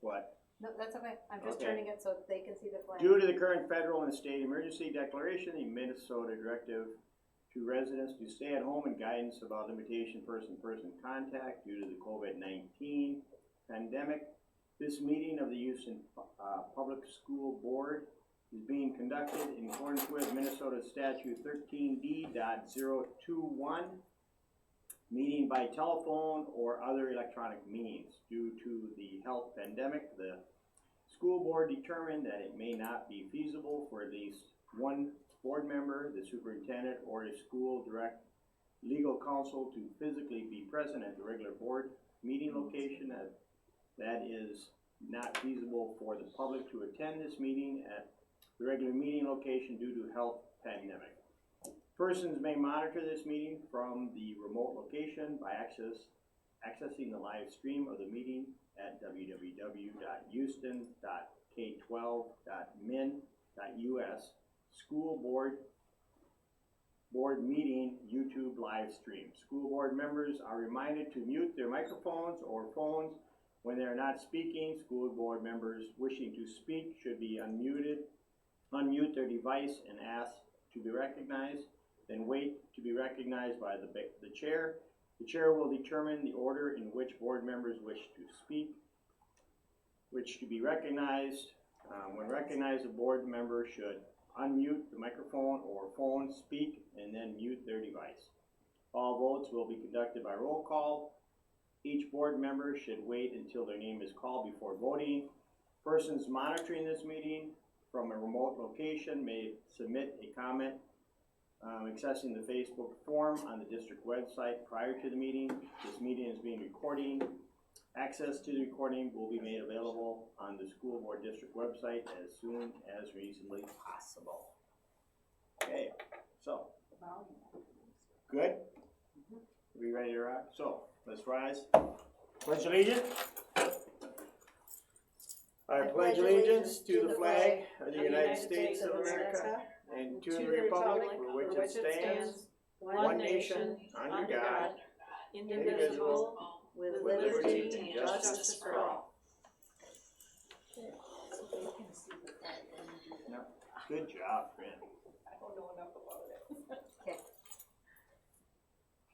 What? No, that's okay. I'm just turning it so they can see the flag. Due to the current federal and state emergency declaration, the Minnesota directive to residents to stay at home and guidance about limitation person-to-person contact due to the COVID-19 pandemic, this meeting of the Houston Public School Board is being conducted in accordance with Minnesota Statute 13D.021, meeting by telephone or other electronic means. Due to the health pandemic, the school board determined that it may not be feasible for at least one board member, the superintendent, or a school direct legal counsel to physically be present at the regular board meeting location. That is not feasible for the public to attend this meeting at the regular meeting location due to health pandemic. Persons may monitor this meeting from the remote location by accessing the live stream of the meeting at www.houston.k12.min.us School Board Meeting YouTube live stream. School board members are reminded to mute their microphones or phones when they are not speaking. School board members wishing to speak should be unmute their device and ask to be recognized, then wait to be recognized by the chair. The chair will determine the order in which board members wish to speak, which to be recognized. When recognized, a board member should unmute the microphone or phone, speak, and then mute their device. All votes will be conducted by roll call. Each board member should wait until their name is called before voting. Persons monitoring this meeting from a remote location may submit a comment accessing the Facebook form on the district website prior to the meeting. This meeting is being recorded. Access to the recording will be made available on the school board district website as soon as reasonably possible. Okay, so, good? Are we ready to rock? So, let's rise. Pledge allegiance. I pledge allegiance to the flag of the United States of America and to the republic for which it stands, one nation, under God, indivisible, with liberty and justice for all. No, good job, Fran. I don't know enough about it. Okay.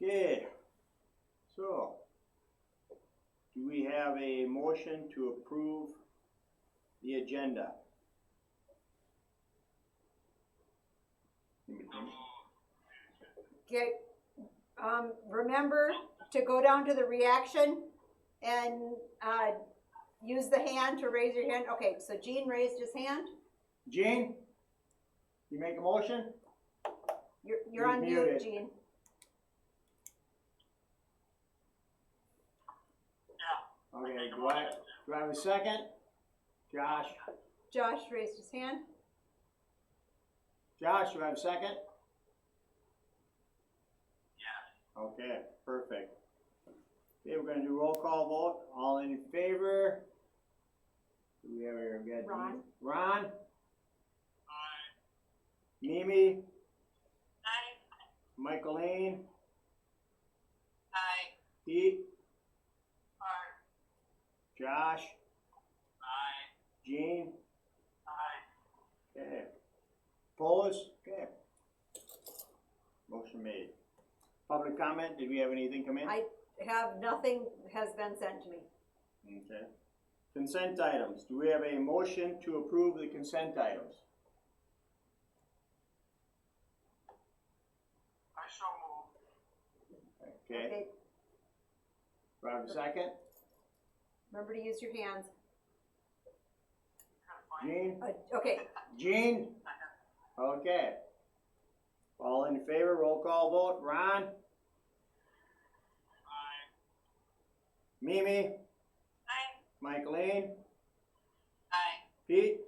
Okay, so do we have a motion to approve the agenda? Okay, remember to go down to the reaction and use the hand to raise your hand. Okay, so Gene raised his hand. Gene, you make a motion? You're on mute, Gene. Yeah. Okay, do I have a second? Josh? Josh raised his hand. Josh, do I have a second? Yeah. Okay, perfect. Okay, we're going to do roll call vote. All in favor? Do we have here? We got Ron. Ron? Aye. Mimi? Aye. Michaeline? Aye. Pete? Aye. Josh? Aye. Gene? Aye. Okay. Opposed? Okay. Motion made. Public comment, did we have anything come in? I have nothing has been sent to me. Okay. Consent items, do we have a motion to approve the consent items? I so move. Okay. Do I have a second? Remember to use your hands. Gene? Okay. Gene? Okay. All in favor, roll call vote. Ron? Aye. Mimi? Aye. Michaeline? Aye. Pete?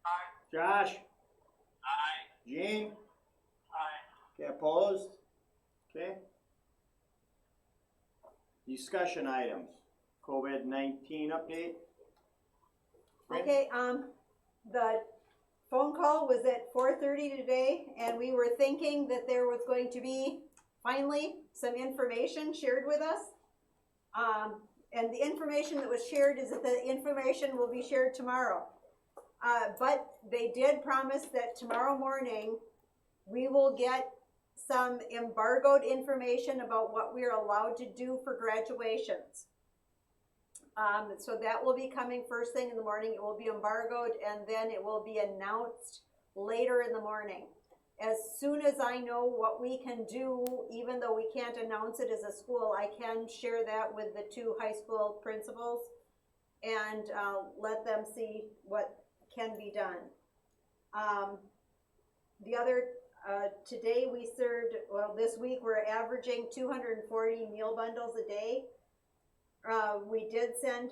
Aye. Josh? Aye. Gene? Aye. Okay, opposed? Okay. Discussion items. COVID-19 update. Okay, the phone call was at 4:30 today, and we were thinking that there was going to be finally some information shared with us. and the information that was shared is that the information will be shared tomorrow. But they did promise that tomorrow morning, we will get some embargoed information about what we are allowed to do for graduations. So that will be coming first thing in the morning. It will be embargoed, and then it will be announced later in the morning. As soon as I know what we can do, even though we can't announce it as a school, I can share that with the two high school principals and let them see what can be done. Today we served, this week we're averaging 240 meal bundles a day. We did send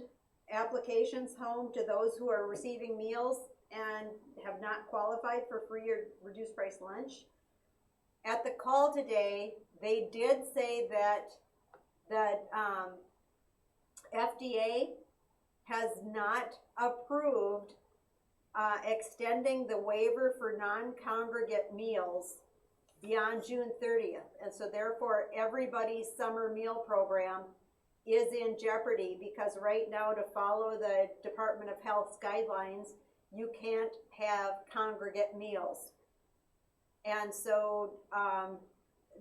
applications home to those who are receiving meals and have not qualified for free or reduced price lunch. At the call today, they did say that the FDA has not approved extending the waiver for non-congregate meals beyond June 30th. And so therefore, everybody's summer meal program is in jeopardy, because right now, to follow the Department of Health's guidelines, you can't have congregate meals. And so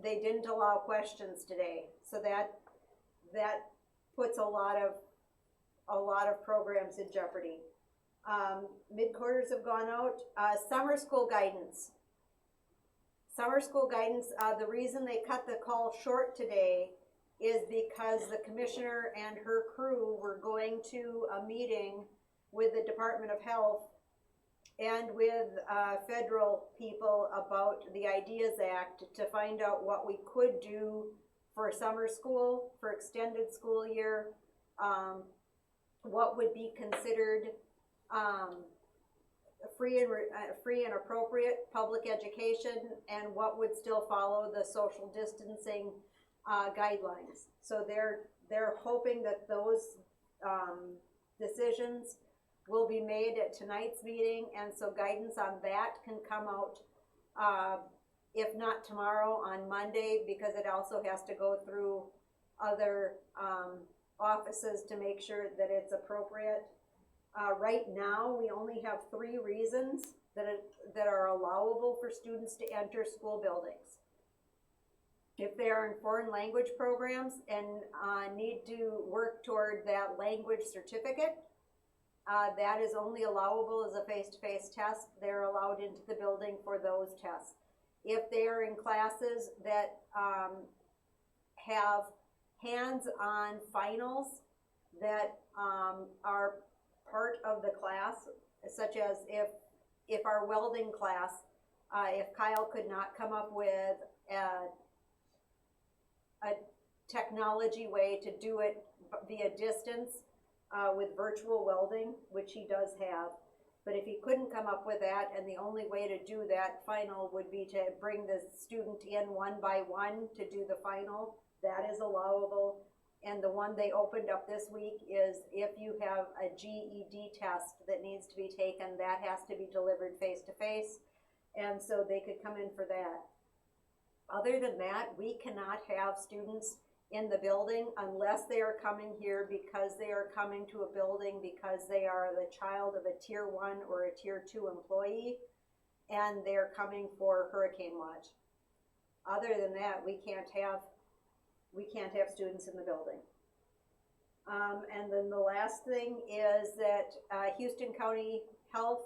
they didn't allow questions today. So that puts a lot of programs in jeopardy. Mid-quarters have gone out. Summer school guidance. Summer school guidance, the reason they cut the call short today is because the commissioner and her crew were going to a meeting with the Department of Health and with federal people about the IDEAS Act to find out what we could do for summer school, for extended school year, what would be considered free and appropriate public education, and what would still follow the social distancing guidelines. So they're hoping that those decisions will be made at tonight's meeting, and so guidance on that can come out, if not tomorrow, on Monday, because it also has to go through other offices to make sure that it's appropriate. Right now, we only have 3 reasons that are allowable for students to enter school buildings. If they are in foreign language programs and need to work toward that language certificate, that is only allowable as a face-to-face test. They're allowed into the building for those tests. If they are in classes that have hands-on finals that are part of the class, such as if our welding class, if Kyle could not come up with a technology way to do it via distance with virtual welding, which he does have, but if he couldn't come up with that, and the only way to do that final would be to bring the student in one by one to do the final, that is allowable. And the one they opened up this week is if you have a GED test that needs to be taken, that has to be delivered face to face, and so they could come in for that. Other than that, we cannot have students in the building unless they are coming here because they are coming to a building because they are the child of a tier 1 or a tier 2 employee, and they're coming for hurricane watch. Other than that, we can't have students in the building. And then the last thing is that Houston County Health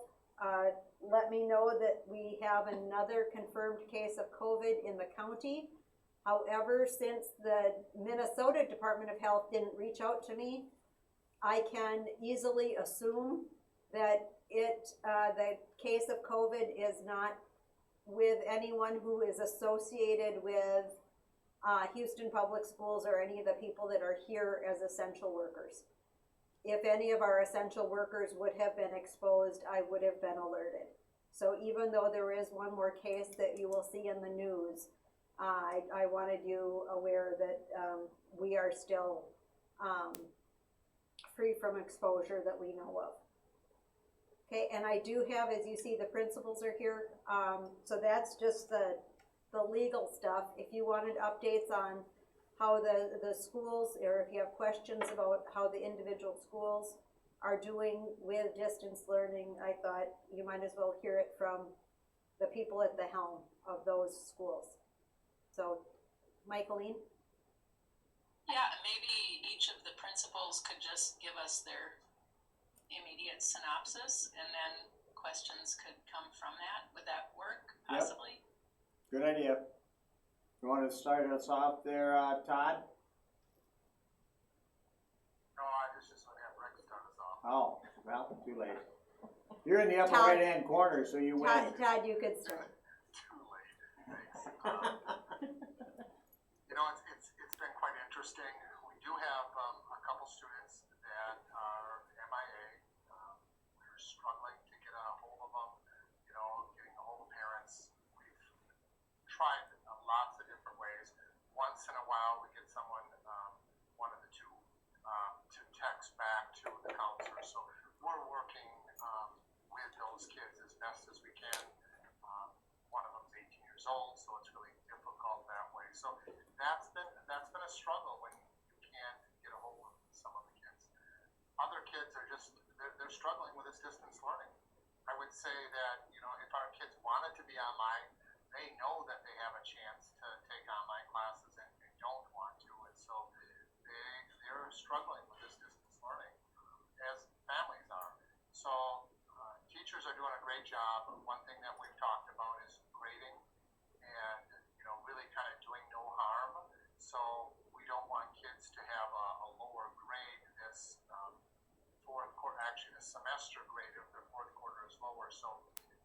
let me know that we have another confirmed case of COVID in the county. However, since the Minnesota Department of Health didn't reach out to me, I can easily assume that the case of COVID is not with anyone who is associated with Houston Public Schools or any of the people that are here as essential workers. If any of our essential workers would have been exposed, I would have been alerted. So even though there is one more case that you will see in the news, I wanted you aware that we are still free from exposure that we know of. Okay, and I do have, as you see, the principals are here. So that's just the legal stuff. If you wanted updates on how the schools, or if you have questions about how the individual schools are doing with distance learning, I thought you might as well hear it from the people at the helm of those schools. So, Michaeline? Yeah, and maybe each of the principals could just give us their immediate synopsis, and then questions could come from that. Would that work, possibly? Good idea. You want to start us off there, Todd? No, I was just gonna have Rick start us off. Oh, well, too late. You're in the upper Todd. right-hand corner, so you win. Todd, you could start. Too late, thanks. You know, it's been quite interesting. We do have a couple students that are MIA. We're struggling to get a hold of them, you know, getting a hold of parents. We've tried lots of different ways. Once in a while, we get someone, one of the two, to text back to the counselor. So we're working with those kids as best as we can. One of them's 18 years old, so it's really difficult that way. So that's been a struggle when you can't get a hold of some of the kids. Other kids are just they're struggling with this distance learning. I would say that, you know, if our kids wanted to be online, they know that they have a chance to take online classes and don't want to, and so they're struggling with this distance learning, as families are. So teachers are doing a great job. One thing that we've talked about is grading, and you know, really kind of doing no harm. So we don't want kids to have a lower grade this fourth quarter. Actually, the semester grade of their fourth quarter is lower. So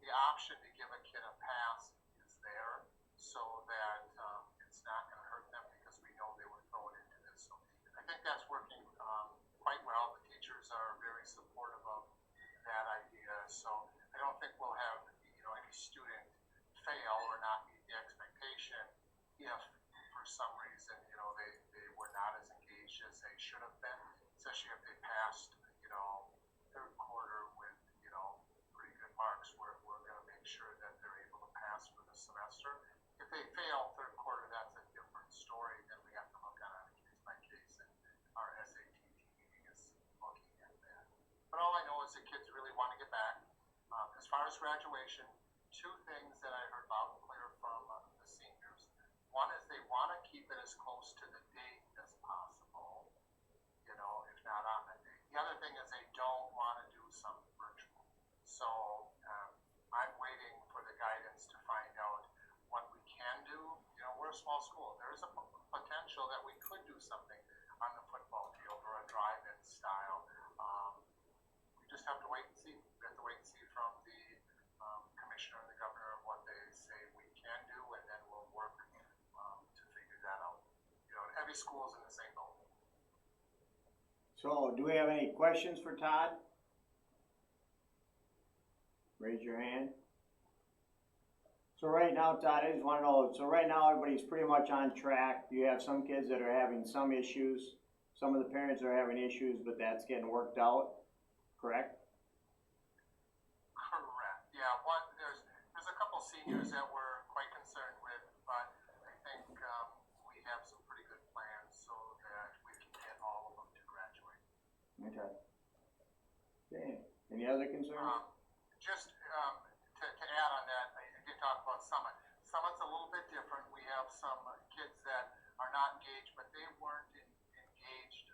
the option to give a kid a pass is there, so that it's not going to hurt them, because we know they were thrown into this. So I think that's working quite well. The teachers are very supportive of that idea. So I don't think we'll have, you know, any student fail or not meet the expectation if for some reason, you know, they were not as engaged as they should have been, especially if they passed, you know, third quarter with, you know, pretty good marks. We're going to make sure that they're able to pass for the semester. If they fail third quarter, that's a different story. Then we have to look at it case by case, and our SAT meeting is looking at that. But all I know is the kids really want to get back. As far as graduation, two things that I heard loud and clear from the seniors. One is they want to keep it as close to the date as possible, you know, if not on the date. The other thing is they don't want to do something virtual. So I'm waiting for the guidance to find out what we can do. You know, we're a small school. There is a potential that we could do something on the football field or a drive-in style. We just have to wait and see. We have to wait and see from the commissioner and the governor what they say we can do, and then we'll work to figure that out. You know, every school is in the same boat. So, do we have any questions for Todd? Raise your hand. So right now, Todd, I just want to know, so right now everybody's pretty much on track. You have some kids that are having some issues. Some of the parents are having issues, but that's getting worked out, correct? Correct. Yeah. There's a couple seniors that we're quite concerned with, but I think we have some pretty good plans so that we can get all of them to graduate. Okay. Okay. Any other concerns? Just to add on that, I did talk about Summit. Summit's a little bit different. We have some kids that are not engaged, but they weren't engaged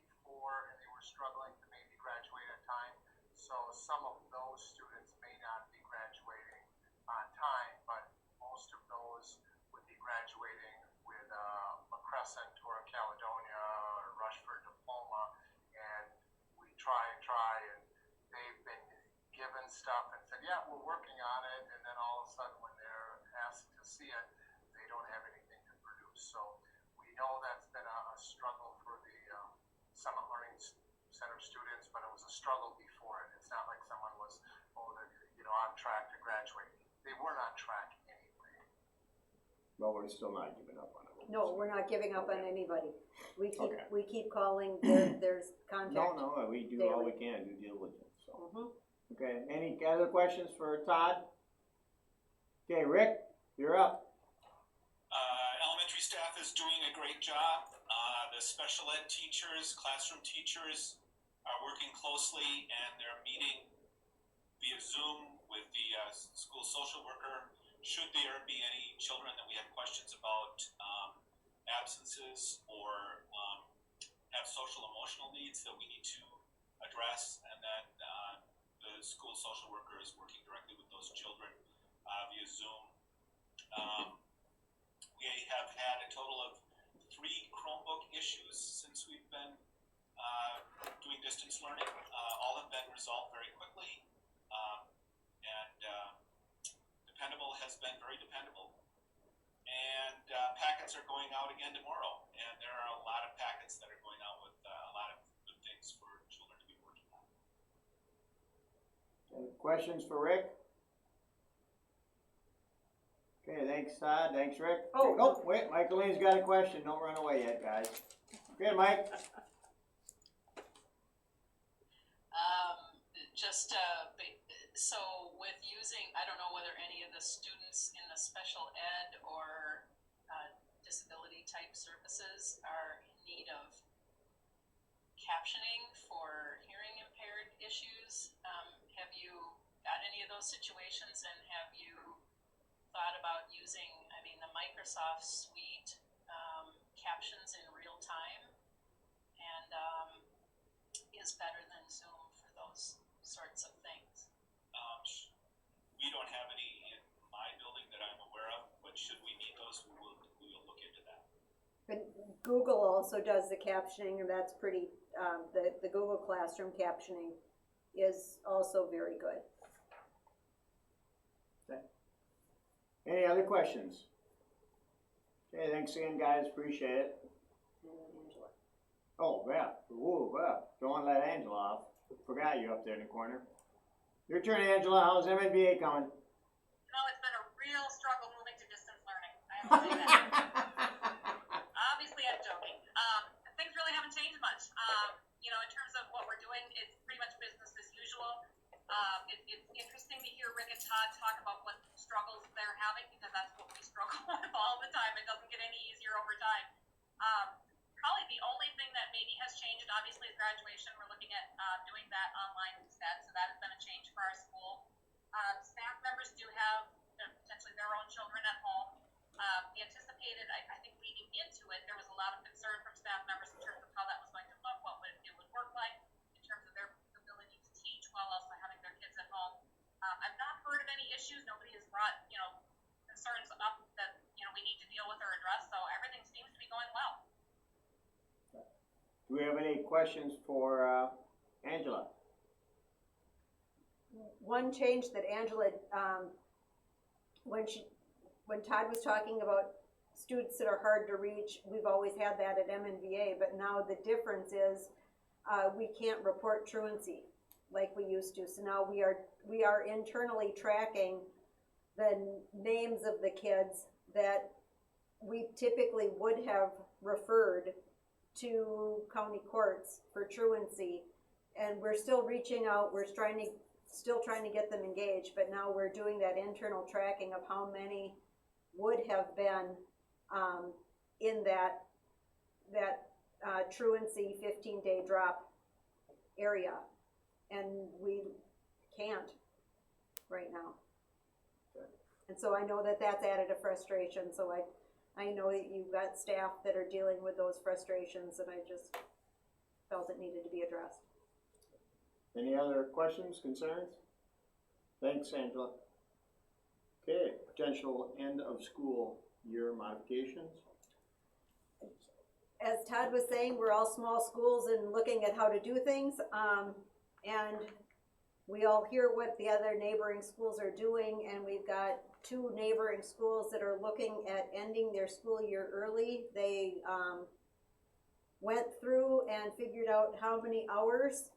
before, and they were struggling to maybe graduate on time. So some of those students may not be graduating on time, but most of those would be graduating with a Crescent or a Caledonia or Rushford diploma. And we try, and they've been given stuff and said, yeah, we're working on it, and then all of a sudden when they're asked to see it, they don't have anything to produce. So we know that's been a struggle for the Summit Learning Center students, but it was a struggle before it. It's not like someone was, on track to graduate. They weren't on track anyway. Well, we're still not giving up on it. No, we're not giving up on anybody. We keep, Okay. we keep calling, there's contact. No, we do all we can, do diligence, so. Mhm. Okay, any other questions for Todd? Okay, Rick, you're up. Elementary staff is doing a great job. The special ed teachers, classroom teachers are working closely, and they're meeting via Zoom with the school social worker. Should there be any children that we have questions about absences or have social emotional needs that we need to address, and then the school social worker is working directly with those children via Zoom. We have had a total of 3 Chromebook issues since we've been doing distance learning. All have been resolved very quickly, and dependable has been very dependable. And packets are going out again tomorrow, and there are a lot of packets that are going out with a lot of good things for children to be working on. Any questions for Rick? Okay, thanks Todd, thanks Rick. Oh, no, wait, Michaeline's got a question, don't run away yet, guys. Okay, Mike. So with using, I don't know whether any of the students in the special ed or disability type services are in need of captioning for hearing impaired issues. Have you got any of those situations, and have you thought about using, the Microsoft Suite captions in real time, and is better than Zoom for those sorts of things? We don't have any in my building that I'm aware of, but should we need those, we will look into that. But Google also does the captioning, and that's pretty, the Google Classroom captioning is also very good. Okay. Any other questions? Okay, thanks again, guys, appreciate it. And then Angela. Oh, yeah, ooh, don't wanna let Angela off. Forgot you up there in the corner. Your turn, Angela, how's MNBA coming? It's been a real struggle moving to distance learning. I have to say that. Obviously, I'm joking. Things really haven't changed much. In terms of what we're doing, it's pretty much business as usual. It's interesting to hear Rick and Todd talk about what struggles they're having, because that's what we struggle with all the time. It doesn't get any easier over time. Probably the only thing that maybe has changed, obviously, is graduation. We're looking at doing that online instead, so that has been a change for our school. Staff members do have potentially their own children at home. We anticipated, I think leading into it, there was a lot of concern from staff members in terms of how that was going to look, what it would work like in terms of their ability to teach while also having their kids at home. I've not heard of any issues. Nobody has brought, concerns up that, we need to deal with or address, so everything seems to be going well. Do we have any questions for Angela? One change that Angela, when Todd was talking about students that are hard to reach, we've always had that at MNVA, but now the difference is we can't report truancy like we used to. So now we are internally tracking the names of the kids that we typically would have referred to county courts for truancy, and we're still reaching out. We're still trying to get them engaged, but now we're doing that internal tracking of how many would have been in that truancy 15-day drop area, and we can't right now. And so I know that that's added a frustration, so I know that you've got staff that are dealing with those frustrations, and I just felt it needed to be addressed. Any other questions, concerns? Thanks, Angela. Okay, potential end of school year modifications. As Todd was saying, we're all small schools and looking at how to do things, and we all hear what the other neighboring schools are doing, and we've got 2 neighboring schools that are looking at ending their school year early. They went through and figured out how many hours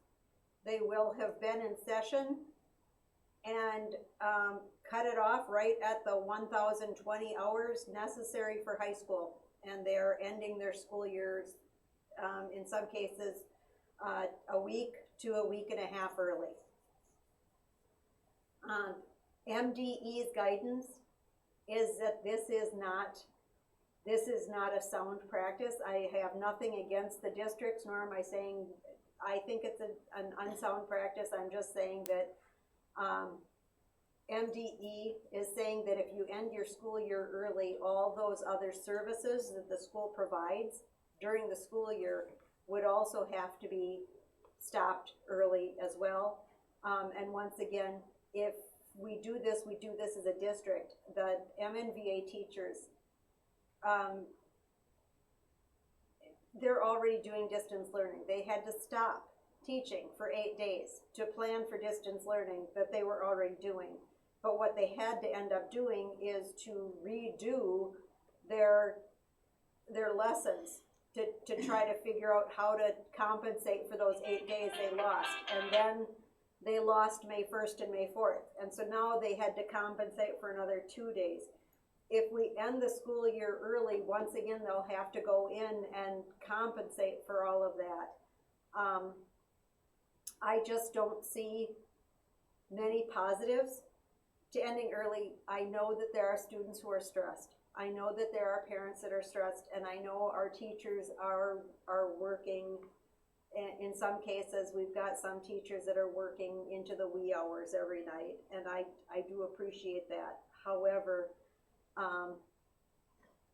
they will have been in session, and cut it off right at the 1,020 hours necessary for high school, and they're ending their school years in some cases a week to a week and a half early. MDE's guidance is that this is not this is not a sound practice. I have nothing against the districts, nor am I saying, I think it's an unsound practice. I'm just saying that, MDE is saying that if you end your school year early, all those other services that the school provides during the school year would also have to be stopped early as well. And once again, if we do this as a district. The MNVA teachers, they're already doing distance learning. They had to stop teaching for 8 days to plan for distance learning that they were already doing. But what they had to end up doing is to redo their lessons to try to figure out how to compensate for those 8 days they lost. And then they lost May 1st and May 4th. And so now they had to compensate for another 2 days. If we end the school year early, once again, they'll have to go in and compensate for all of that. I just don't see many positives to ending early. I know that there are students who are stressed. I know that there are parents that are stressed, and I know our teachers are working. In some cases, we've got some teachers that are working into the wee hours every night, and I do appreciate that. However,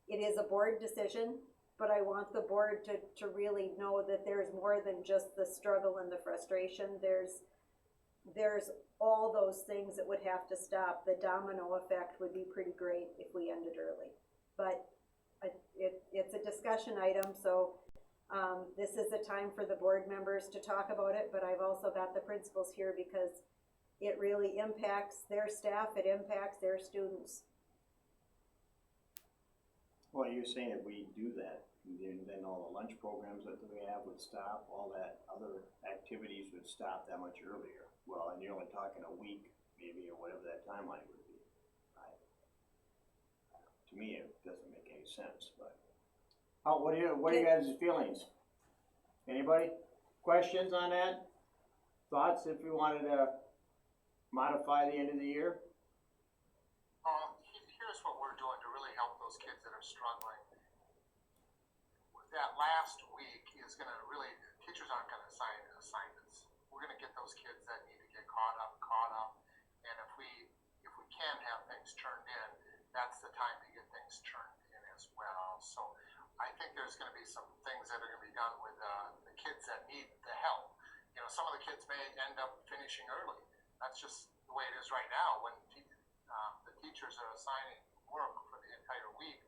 it is a board decision, but I want the board to really know that there's more than just the struggle and the frustration. There's all those things that would have to stop. The domino effect would be pretty great if we ended early. But it's a discussion item, so this is the time for the board members to talk about it, but I've also got the principals here because it really impacts their staff, it impacts their students. Well, you're saying if we do that, then all the lunch programs that we have would stop, all that other activities would stop that much earlier. Well, and you're only talking a week, maybe, or whatever that timeline would be. To me, it doesn't make any sense, but. What are you guys' feelings? Anybody? Questions on that? Thoughts if we wanted to modify the end of the year? Here's what we're doing to really help those kids that are struggling. That last week is gonna really, teachers aren't gonna assign assignments. We're gonna get those kids that need to get caught up, and if we can have things turned in, that's the time to get things turned in as well. So I think there's gonna be some things that are gonna be done with the kids that need the help. You know, some of the kids may end up finishing early. That's just the way it is right now. When the teachers are assigning work for the entire week,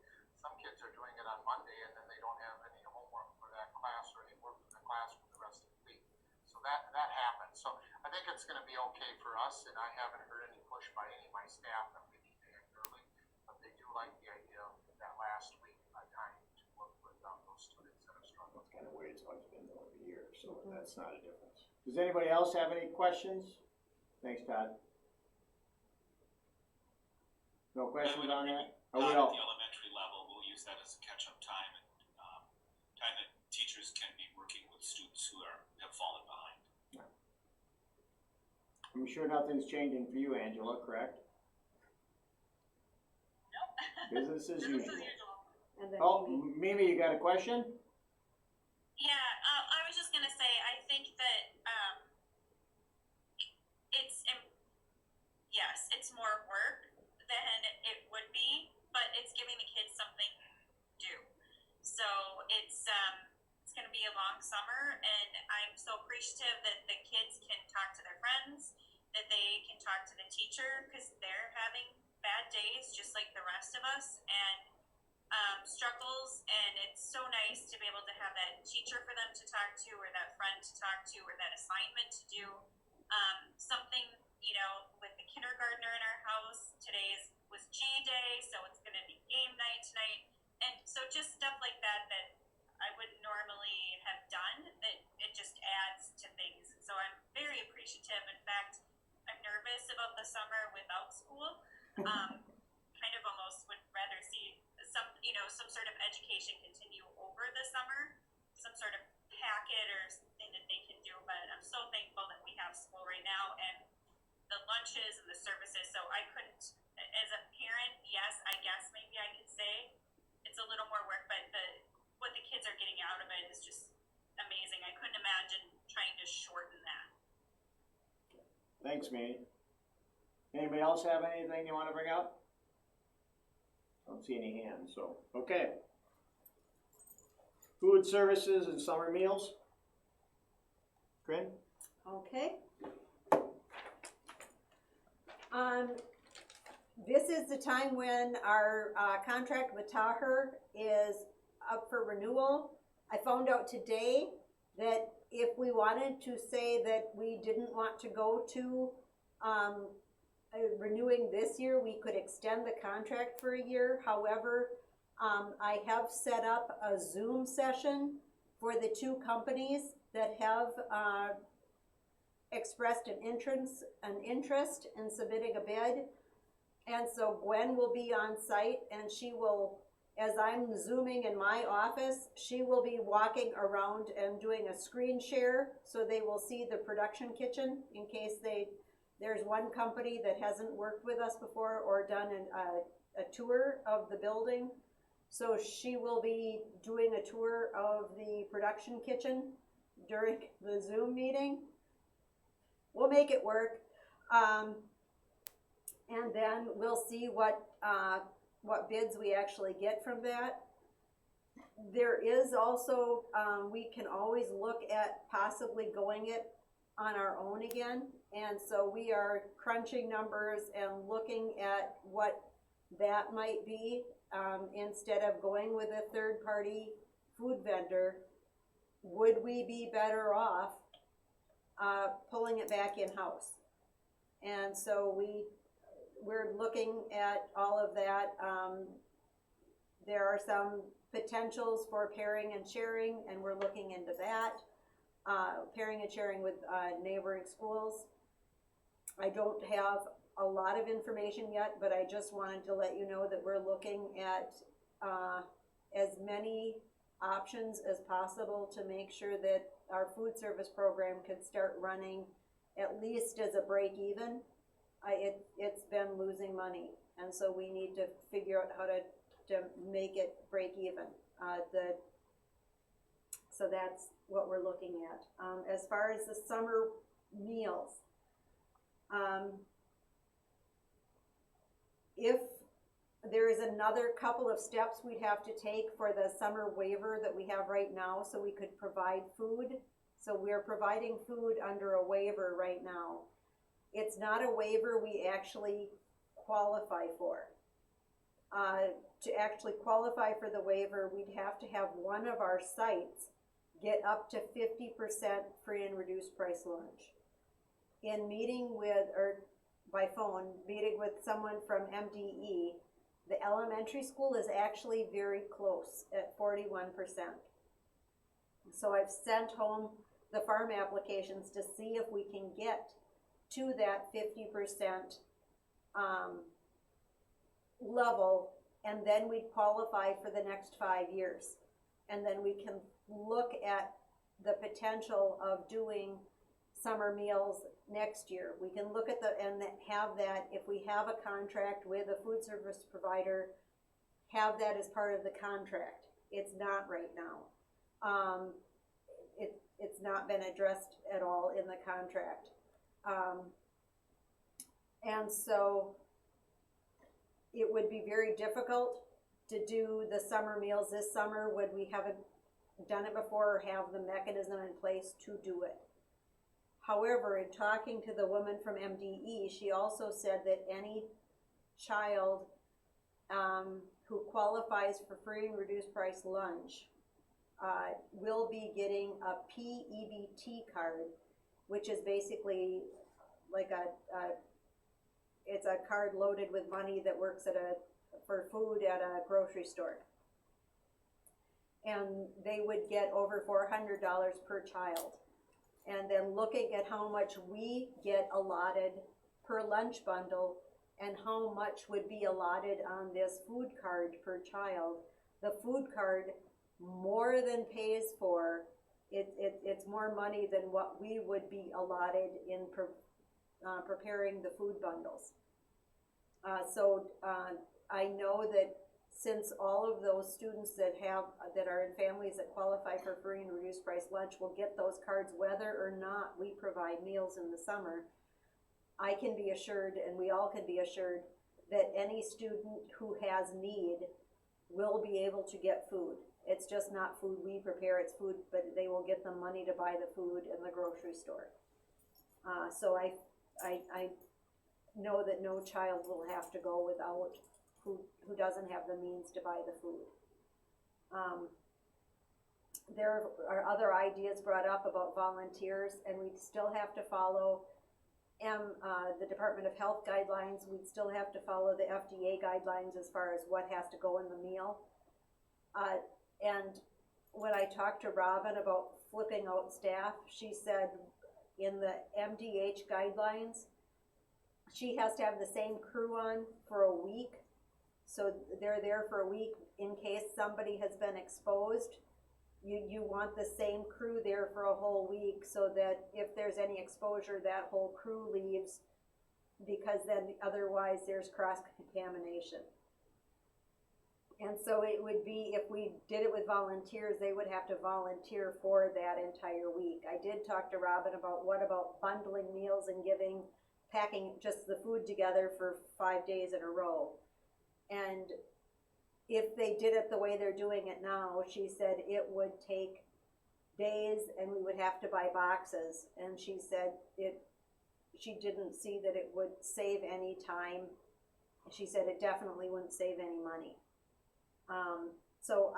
some kids are doing it on Monday and then they don't have any homework for that class or any work for the class for the rest of the week. So that happens. So I think it's gonna be okay for us, and I haven't heard any push by any of my staff that we need to end early, but they do like the idea of that last week time to work with those students that are struggling. That's kind of the way it's always been over the years, so that's not a difference. Does anybody else have any questions? Thanks, Todd. No questions on that? Are we Not all? at the elementary level, we'll use that as a catch-up time and time that teachers can be working with students who have fallen behind. I'm sure nothing's changing for you, Angela, correct? Nope. Business as Business usual. as usual. And then Oh, Amy. Mimi, you got a question? Yeah, I was just gonna say, I think that, yes, it's more work than it would be, but it's giving the kids something to do. So it's gonna be a long summer, and I'm so appreciative that the kids can talk to their friends, that they can talk to the teacher, because they're having bad days just like the rest of us, and struggles, and it's so nice to be able to have that teacher for them to talk to, or that friend to talk to, or that assignment to do. Something, you know, with the kindergartner in our house, was G Day, so it's gonna be game night tonight, and so just stuff like that I wouldn't normally have done, that it just adds to things. So I'm very appreciative. In fact, I'm nervous about the summer without school. Kind of almost would rather see some sort of education continue over the summer, some sort of packet or something that they can do. But I'm so thankful that we have school right now, and the lunches and the services. So I couldn't, as a parent, yes, I guess maybe I could say it's a little more Thanks, Manny. Anybody else have anything you wanna bring up? Don't see any hands, so, okay. Food services and summer meals. Corinne? Okay. This is the time when our contract with Taher is up for renewal. I found out today that if we wanted to say that we didn't want to go to renewing this year, we could extend the contract for a year. However, I have set up a Zoom session for the two companies that have expressed an interest in submitting a bid. And so Gwen will be on site, and she will, as I'm Zooming in my office, she will be walking around and doing a screen share, so they will see the production kitchen in case there's one company that hasn't worked with us before or done a tour of the building. So she will be doing a tour of the production kitchen during the Zoom meeting. We'll make it work. And then we'll see what bids we actually get from that. There is also, we can always look at possibly going it on our own again. And so we are crunching numbers and looking at what that might be, instead of going with a third-party food vendor. Would we be better off pulling it back in-house? And so we're looking at all of that. There are some potentials for pairing and sharing, and we're looking into that. Pairing and sharing with neighboring schools. I don't have a lot of information yet, but I just wanted to let you know that we're looking at as many options as possible to make sure that our food service program can start running at least as a break even. It's been losing money, and so we need to figure out how to make it break even. So that's what we're looking at. As far as the summer meals, if there is another couple of steps we'd have to take for the summer waiver that we have right now, so we could provide food. So we're providing food under a waiver right now. It's not a waiver we actually qualify for. To actually qualify for the waiver, we'd have to have one of our sites get up to 50% free and reduced price lunch. In meeting with, or by phone, meeting with someone from MDE, the elementary school is actually very close at 41%. So I've sent home the farm applications to see if we can get to that 50% level, and then we qualify for the next 5 years. And then we can look at the potential of doing summer meals next year. We can look at and have that, if we have a contract with a food service provider, have that as part of the contract. It's not right now. It's not been addressed at all in the contract. And so it would be very difficult to do the summer meals this summer when we haven't done it before or have the mechanism in place to do it. However, in talking to the woman from MDE, she also said that any child who qualifies for free and reduced price lunch will be getting a PEBT card, which is basically like it's a card loaded with money that works for food at a grocery store. And they would get over $400 per child. And then looking at how much we get allotted per lunch bundle and how much would be allotted on this food card per child, the food card more than pays for it's more money than what we would be allotted in preparing the food bundles. So I know that since all of those students that are in families that qualify for free and reduced price lunch will get those cards whether or not we provide meals in the summer, I can be assured, and we all can be assured, that any student who has need will be able to get food. It's just not food we prepare, it's food, but they will get the money to buy the food in the grocery store. So I know that no child will have to go without, who doesn't have the means to buy the food. There are other ideas brought up about volunteers, and we still have to follow the Department of Health guidelines. We'd still have to follow the FDA guidelines as far as what has to go in the meal. And when I talked to Robin about flipping out staff, she said in the MDH guidelines, she has to have the same crew on for a week. So they're there for a week in case somebody has been exposed. You want the same crew there for a whole week so that if there's any exposure, that whole crew leaves, because then otherwise there's cross-contamination. And so it would be, if we did it with volunteers, they would have to volunteer for that entire week. I did talk to Robin about what about bundling meals and packing just the food together for 5 days in a row. And if they did it the way they're doing it now, she said it would take days and we would have to buy boxes. And she said she didn't see that it would save any time. She said it definitely wouldn't save any money. So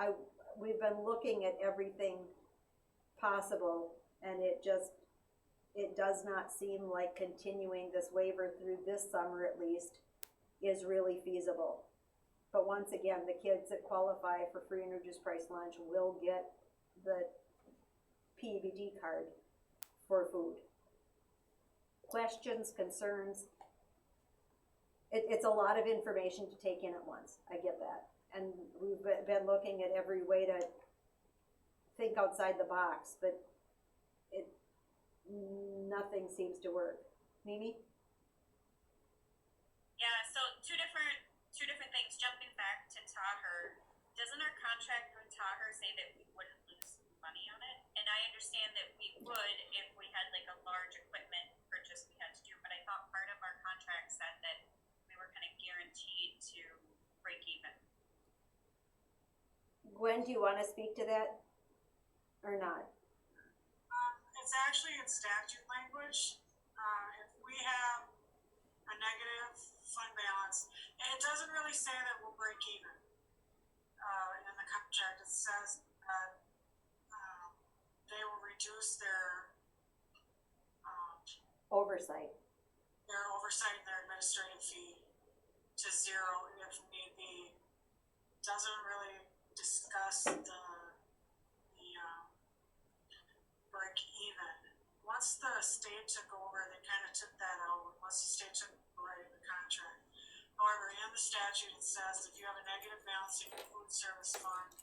we've been looking at everything possible, and it does not seem like continuing this waiver through this summer at least is really feasible. But once again, the kids that qualify for free and reduced price lunch will get the PEBD card for food. Questions, concerns? It's a lot of information to take in at once. I get that. And we've been looking at every way to think outside the box, but nothing seems to work. Mimi? Yeah, so two different things. Jumping back to Taher, doesn't our contract with Taher say that we wouldn't lose money on it? And I understand that we would if we had like a large equipment purchase we had to do, but I thought part of our contract said that we were kind of guaranteed to break even. Gwen, do you want to speak to that or not? It's actually in statute language. If we have a negative fund balance, and it doesn't really say that we'll break even. In the contract, it says that they will reduce their Oversight. their oversight and their administrative fee to zero if need be. Doesn't really discuss the break even. Once the state took over, they kind of took that out. Once the state took over in the contract. However, in the statute, it says if you have a negative balance in your food service fund,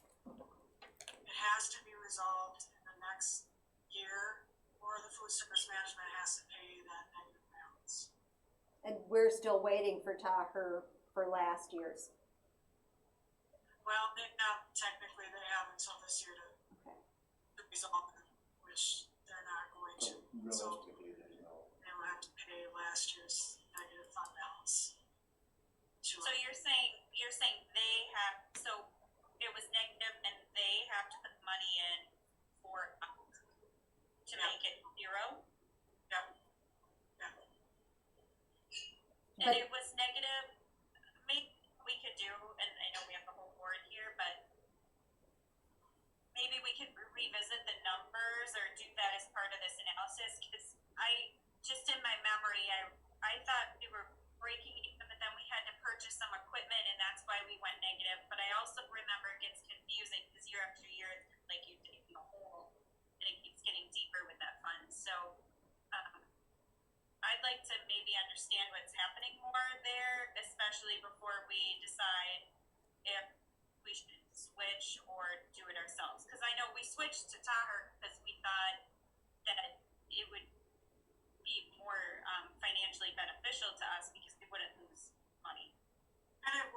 it has to be resolved in the next year, or the food service management has to pay that negative balance. And we're still waiting for Taher for last year's. Well, technically they have until this year to resolve it, which they're not going to. So Realistically, there's no. they will have to pay last year's negative fund balance. So you're saying they have, so it was negative and they have to put money in for us to make it zero? Yep. And it was negative, maybe we could do, and I know we have the whole board here, but maybe we could revisit the numbers or do that as part of this analysis, because just in my memory, I thought we were breaking even, but then we had to purchase some equipment and that's why we went negative. But I also remember it gets confusing because year after year, it's like you dig in a hole and it keeps getting deeper with that fund. So I'd like to maybe understand what's happening more there, especially before we decide if we should switch or do it ourselves. Because I know we switched to Taher because we thought that it would be more financially beneficial to us because we wouldn't lose money. And it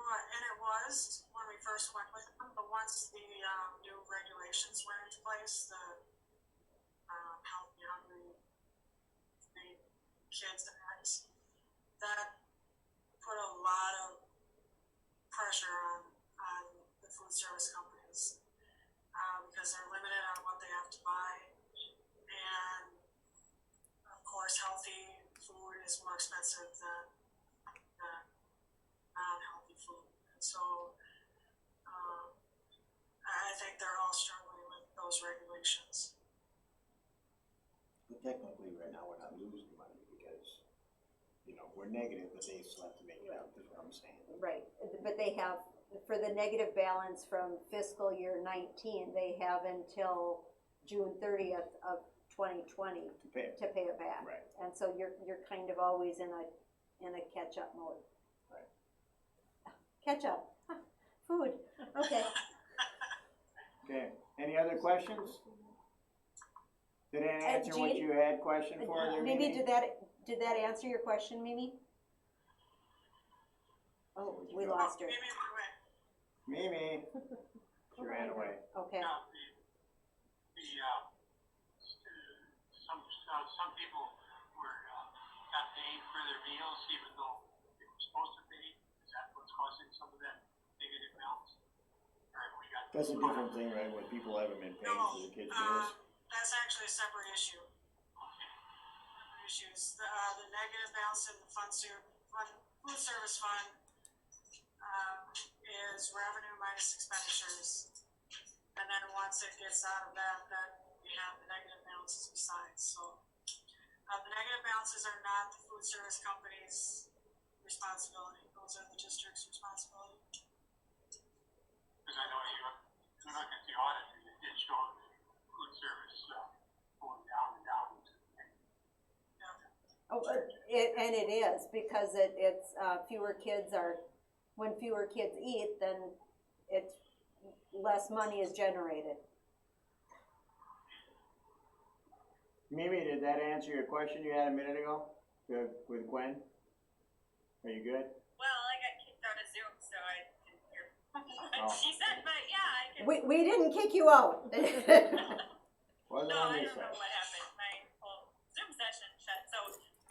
was when we first went with them, but once the new regulations went into place, the Healthy Hungry Kids Act, is more expensive than non-healthy food. And so, I think they're all struggling with those regulations. But technically, right now, we're not losing money because, you know, we're negative, but they still have to make it up, is what I'm saying. Right, but they have, for the negative balance from fiscal year 19, they have until June 30th of 2020 To pay it. to pay it back. Right. And so you're kind of always in a catch-up mode. Right. Catch-up, food, okay. Okay, any other questions? Did that answer what Jean- you had question for there, Mimi, Mimi? did that answer your question, Mimi? Oh, we lost her. Maybe we're away. Mimi, she ran away. Okay, Some people got paid for their meals even though they were supposed to pay. Is that what's causing some of that negative balance? Or have we got? That's a different thing, right, when people haven't been paying for the kids' meals? That's actually a separate issue. Separate issues. The negative balance in the food service fund is revenue minus expenditures. And then once it gets out of that, then we have the negative balances besides. So the negative balances are not the food service company's responsibility. Those are the district's responsibility. Because I know you look at the audit and it did show food service going down and down. oh, and it is, because it's, fewer kids when fewer kids eat, then it's, less money is generated. Mimi, did that answer your question you had a minute ago with Gwen? Are you good? Well, I got kicked out of Zoom, so I didn't hear Oh. what she said, but yeah, I can. We didn't kick you out. Wasn't No, on I this don't know side. what happened. My whole Zoom session shut, so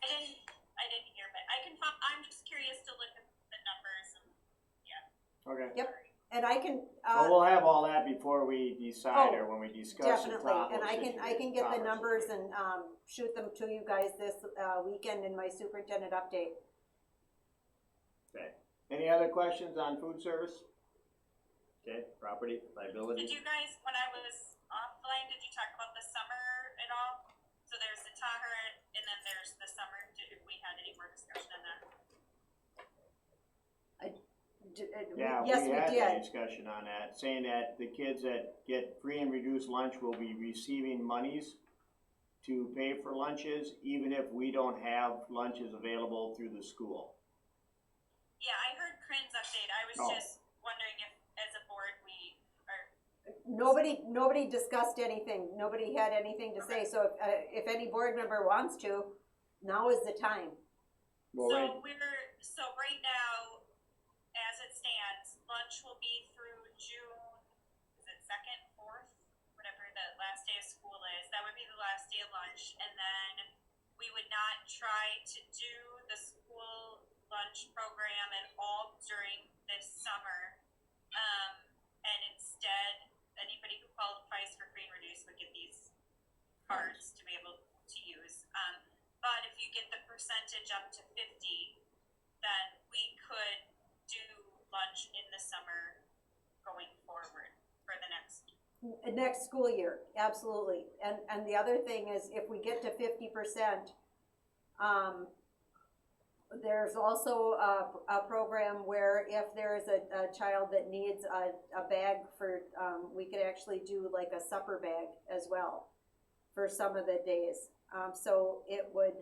I didn't hear, but I'm just curious to look at the numbers and, Okay. Yep. And I can, Well, we'll have all that before we decide or when we discuss and definitely, talk. and I can get the numbers and, shoot them to you guys this, weekend in my superintendent update. Okay. Any other questions on food service? Okay, property, liability? did you guys, when I was offline, did you talk about the summer at all? So there's the Tahoe and then there's the summer. Did we had any more discussion on that? Yeah, Yes, we had did. that discussion on that, saying that the kids that get free and reduced lunch will be receiving monies to pay for lunches, even if we don't have lunches available through the school. Yeah, I heard Crin's update. I was Oh. just wondering if, as a board, we are. Nobody discussed anything, nobody had anything to say, so if any board member wants to, now is the time. Well, wait, So right now, as it stands, lunch will be through June, is it 2nd, 4th? Whatever the last day of school is, that would be the last day of lunch, and then we would not try to do the school lunch program at all during this summer. And instead, anybody who qualifies for free and reduced would get these cards to be able to use. But if you get the percentage up to 50, then we could do lunch in the summer going forward for the Next school year, absolutely, and the other thing is, if we get to 50%, there's also a program where if there's a child that needs a bag for, we could actually do like a supper bag as well for some of the days. So it would,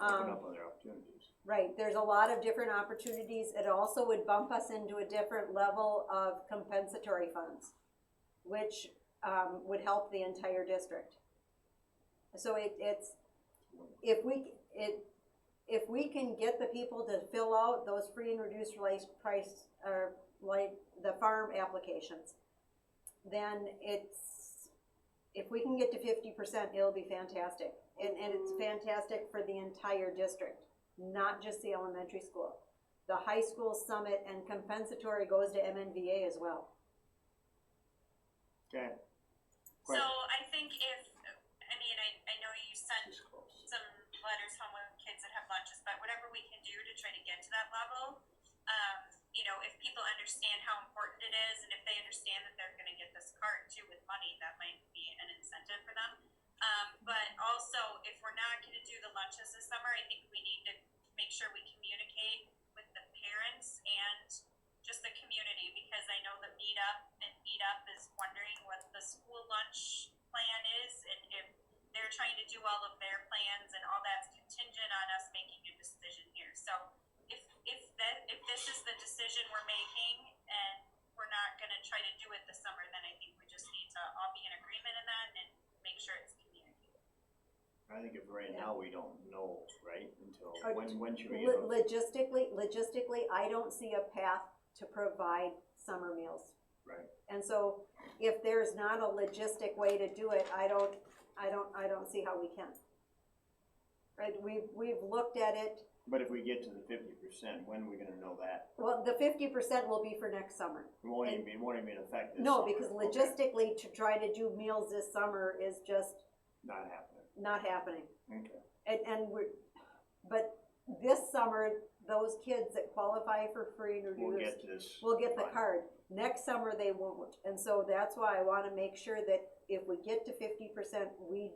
open up other opportunities. right, there's a lot of different opportunities. It also would bump us into a different level of compensatory funds, which would help the entire district. So it's, if we can get the people to fill out those free and reduced price, like the farm applications, then if we can get to 50%, it'll be fantastic. And it's fantastic for the entire district, not just the elementary school. The high school summit and compensatory goes to MNVA as well. Okay. So I think if, I mean, I know you sent some letters home with kids understand how important it is, and if they understand that they're gonna get this card too with money, that might be an incentive for them. But also, if we're not gonna do the lunches this summer, I think we need to make sure we communicate with the parents and just the community, because I know the meetup is wondering what the school lunch plan is, and if they're trying to do all of their plans, and all that's contingent on us making a decision here. So if this is the decision we're making and we're not gonna try to do it this summer, then I think we just need to all be in agreement in that and make sure it's communicated. I think if right now we don't know, right, until, Or when should we get those? Logistically, I don't see a path to provide summer meals. Right. And so if there's not a logistic way to do it, I don't see how we can. Right, we've looked at it, But if we get to the 50%, when are we gonna know that? well, the 50% will be for next summer. It won't even affect this No, summer. because Okay. logistically, to try to do meals this summer is just Not happening. not happening. Okay. But this summer, those kids that qualify for free and We'll reduced get to this. will get the Fine. card. Next summer, they won't. And so that's why I wanna make sure that if we get to 50%, we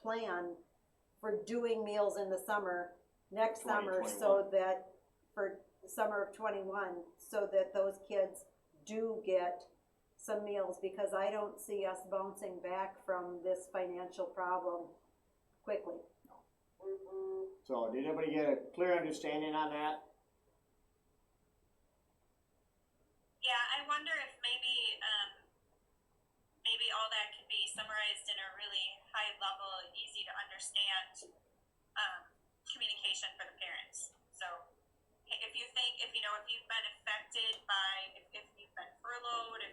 plan for doing meals in the summer, next summer, so 2021. that, for summer of 21, so that those kids do get some meals, because I don't see us bouncing back from this financial problem quickly. So did everybody get a clear understanding on that? Yeah, I wonder if maybe all that could be summarized in a really high level, easy to understand, communication for the parents. So if you've been affected by, if you've been furloughed,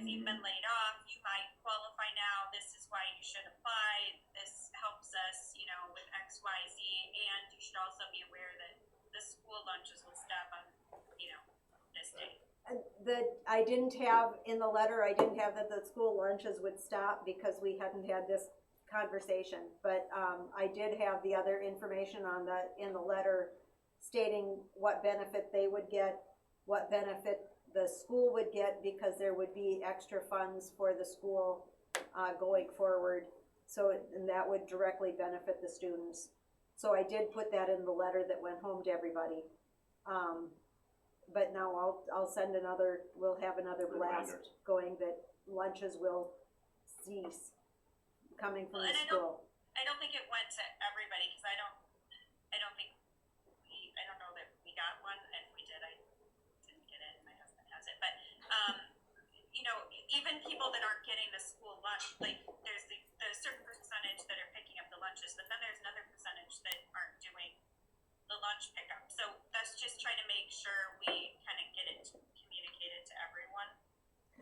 if you've been laid off, you might qualify now, this is why you should apply, this helps us, with X, Y, Z, and you should also be aware that the school lunches will stop on, this day. I didn't have in the letter, I didn't have that the school lunches would stop because we hadn't had this conversation. But, I did have the other information in the letter stating what benefit they would get, what benefit the school would get, because there would be extra funds for the school, going forward. So, and that would directly benefit the students. So I did put that in the letter that went home to everybody. But now we'll have another blast Reminder. going that lunches will cease coming from Well, the and school. I don't think it went to everybody, because I don't know that we got one, and if we did, I didn't get it, and my husband has it, but, even people that aren't getting the school lunch, like, there's the certain percentage that are picking up the lunches, but then there's another percentage that aren't doing the lunch pickup, so that's just trying to make sure we kind of get it communicated to everyone,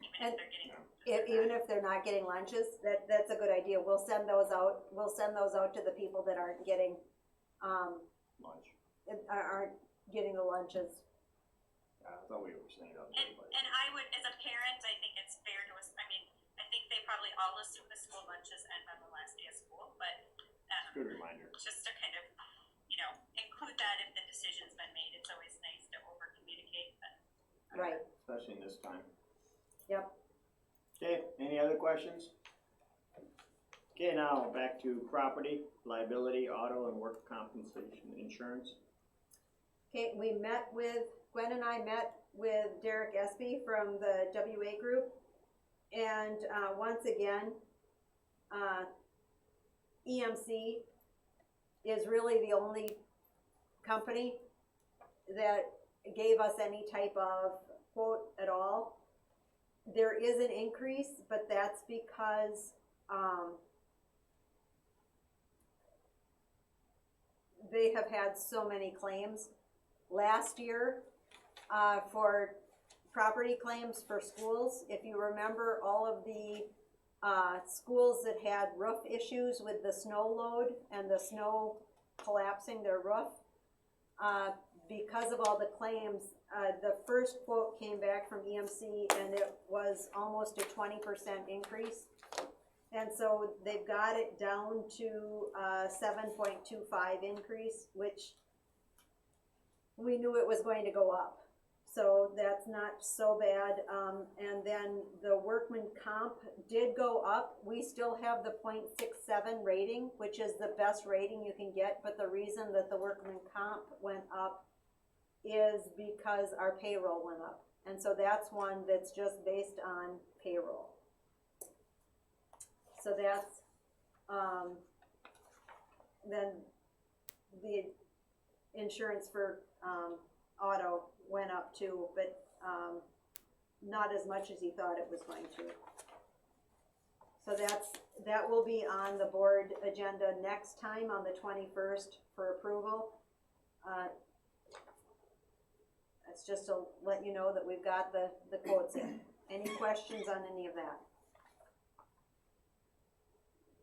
even if And they're getting. Even if they're not getting lunches, that's a good idea. We'll send those out to the people that aren't getting, Lunch. aren't getting the lunches. I thought we were saying that to everybody. And I would, as a parent, I think it's fair to us, I think they probably all assume the school lunches end on the last day of school, but, Good reminder. just to kind of, include that if the decision's been made, it's always nice to over communicate, but. Right. Especially in this time. Yep. Okay, any other questions? Okay, now back to property, liability, auto, and work compensation insurance. Okay, Gwen and I met with Derek Espy from the WA group. And, once again, EMC is really the only company that gave us any type of quote at all. There is an increase, but that's because, they have had so many claims. Last year, for property claims for schools, if you remember all of the, schools that had roof issues with the snow load and the snow collapsing their roof, because of all the claims, the first quote came back from EMC and it was almost a 20% increase. And so they've got it down to 7.25 increase, which we knew it was going to go up. So that's not so bad, and then the workman comp did go up. We still have the 0.67 rating, which is the best rating you can get, but the reason that the workman comp went up is because our payroll went up. And so that's one that's just based on payroll. So that's, then the insurance for, auto went up too, but, not as much as he thought it was going to. So that will be on the board agenda next time on the 21st for approval. That's just to let you know that we've got the quotes in. Any questions on any of that?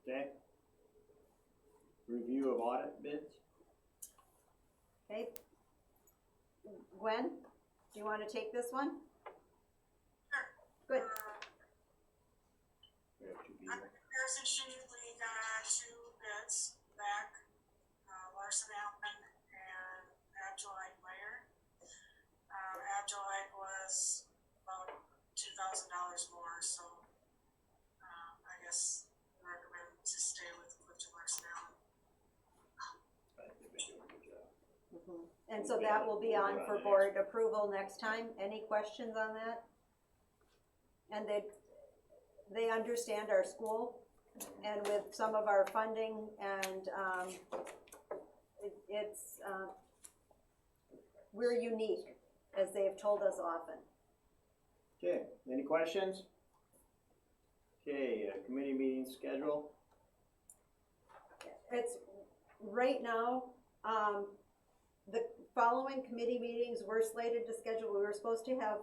Okay. Review of audit bids. Okay. Gwen, do you wanna take this one? Sure. Good. We have two On people. the comparison sheet, we got two bids back, Larson Allen and Abdullahi Meyer. Abdullahi was about $2,000 more, so, I guess I recommend to stay with Clifton Larson Allen. I think they've been doing a good job. And so that will be on for board approval next time. Any questions on that? And they understand our school, and with some of our funding, and, we're unique, as they have told us often. Okay, any questions? Okay, committee meeting schedule. It's, right now, the following committee meetings were slated to schedule. We were supposed to have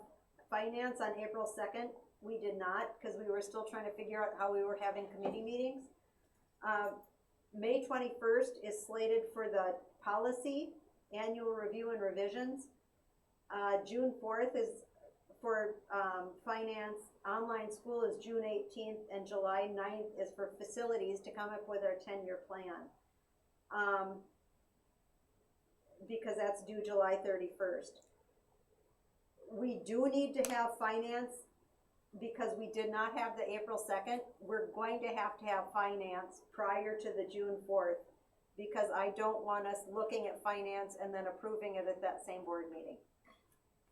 finance on April 2nd. We did not, because we were still trying to figure out how we were having committee meetings. May 21st is slated for the policy, annual review and revisions. June 4th is for finance. Online school is June 18th, and July 9th is for facilities to come up with our 10-year plan. Because that's due July 31st. We do need to have finance, because we did not have the April 2nd. We're going to have finance prior to the June 4th, because I don't want us looking at finance and then approving it at that same board meeting.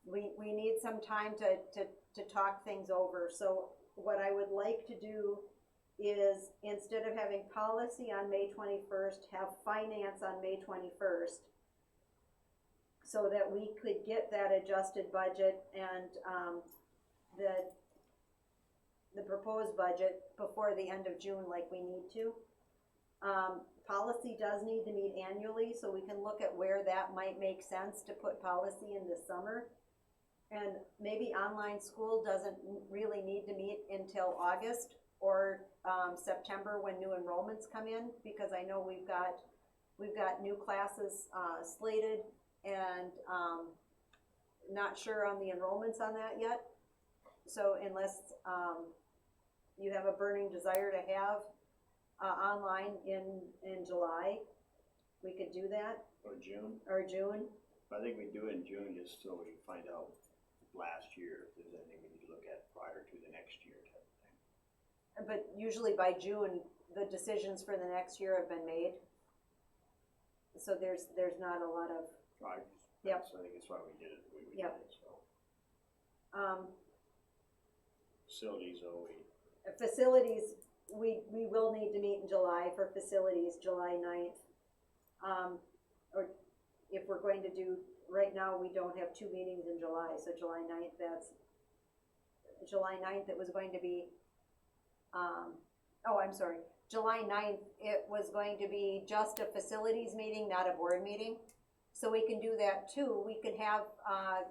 We need some time to talk things over. So what I would like to do is, instead of having policy on May 21st, have finance on May 21st, so that we could get that adjusted budget and the proposed budget before the end of June like we need to. Policy does need to meet annually, so we can look at where that might make sense to put policy in the summer. And maybe online school doesn't really need to meet until August or September when new enrollments come in, because I know we've got new classes slated, and not sure on the enrollments on that yet. So unless you have a burning desire to have online in July, we could do that, Or June. or June. I think we do it in June just so we find out last year if there's anything we need to look at prior to the next year type of thing. But usually by June, the decisions for the next year have been made. So there's not a lot of, Right. Yep. So I think that's why we did it the way we Yep. did it, so. Facilities, facilities, we will need to meet in July for facilities, July 9th. Or if we're going to do, right now, we don't have two meetings in July, so July 9th, that's, July 9th, it was going to be, I'm sorry, July 9th, it was going to be just a facilities meeting, not a board meeting. So we can do that too. We could have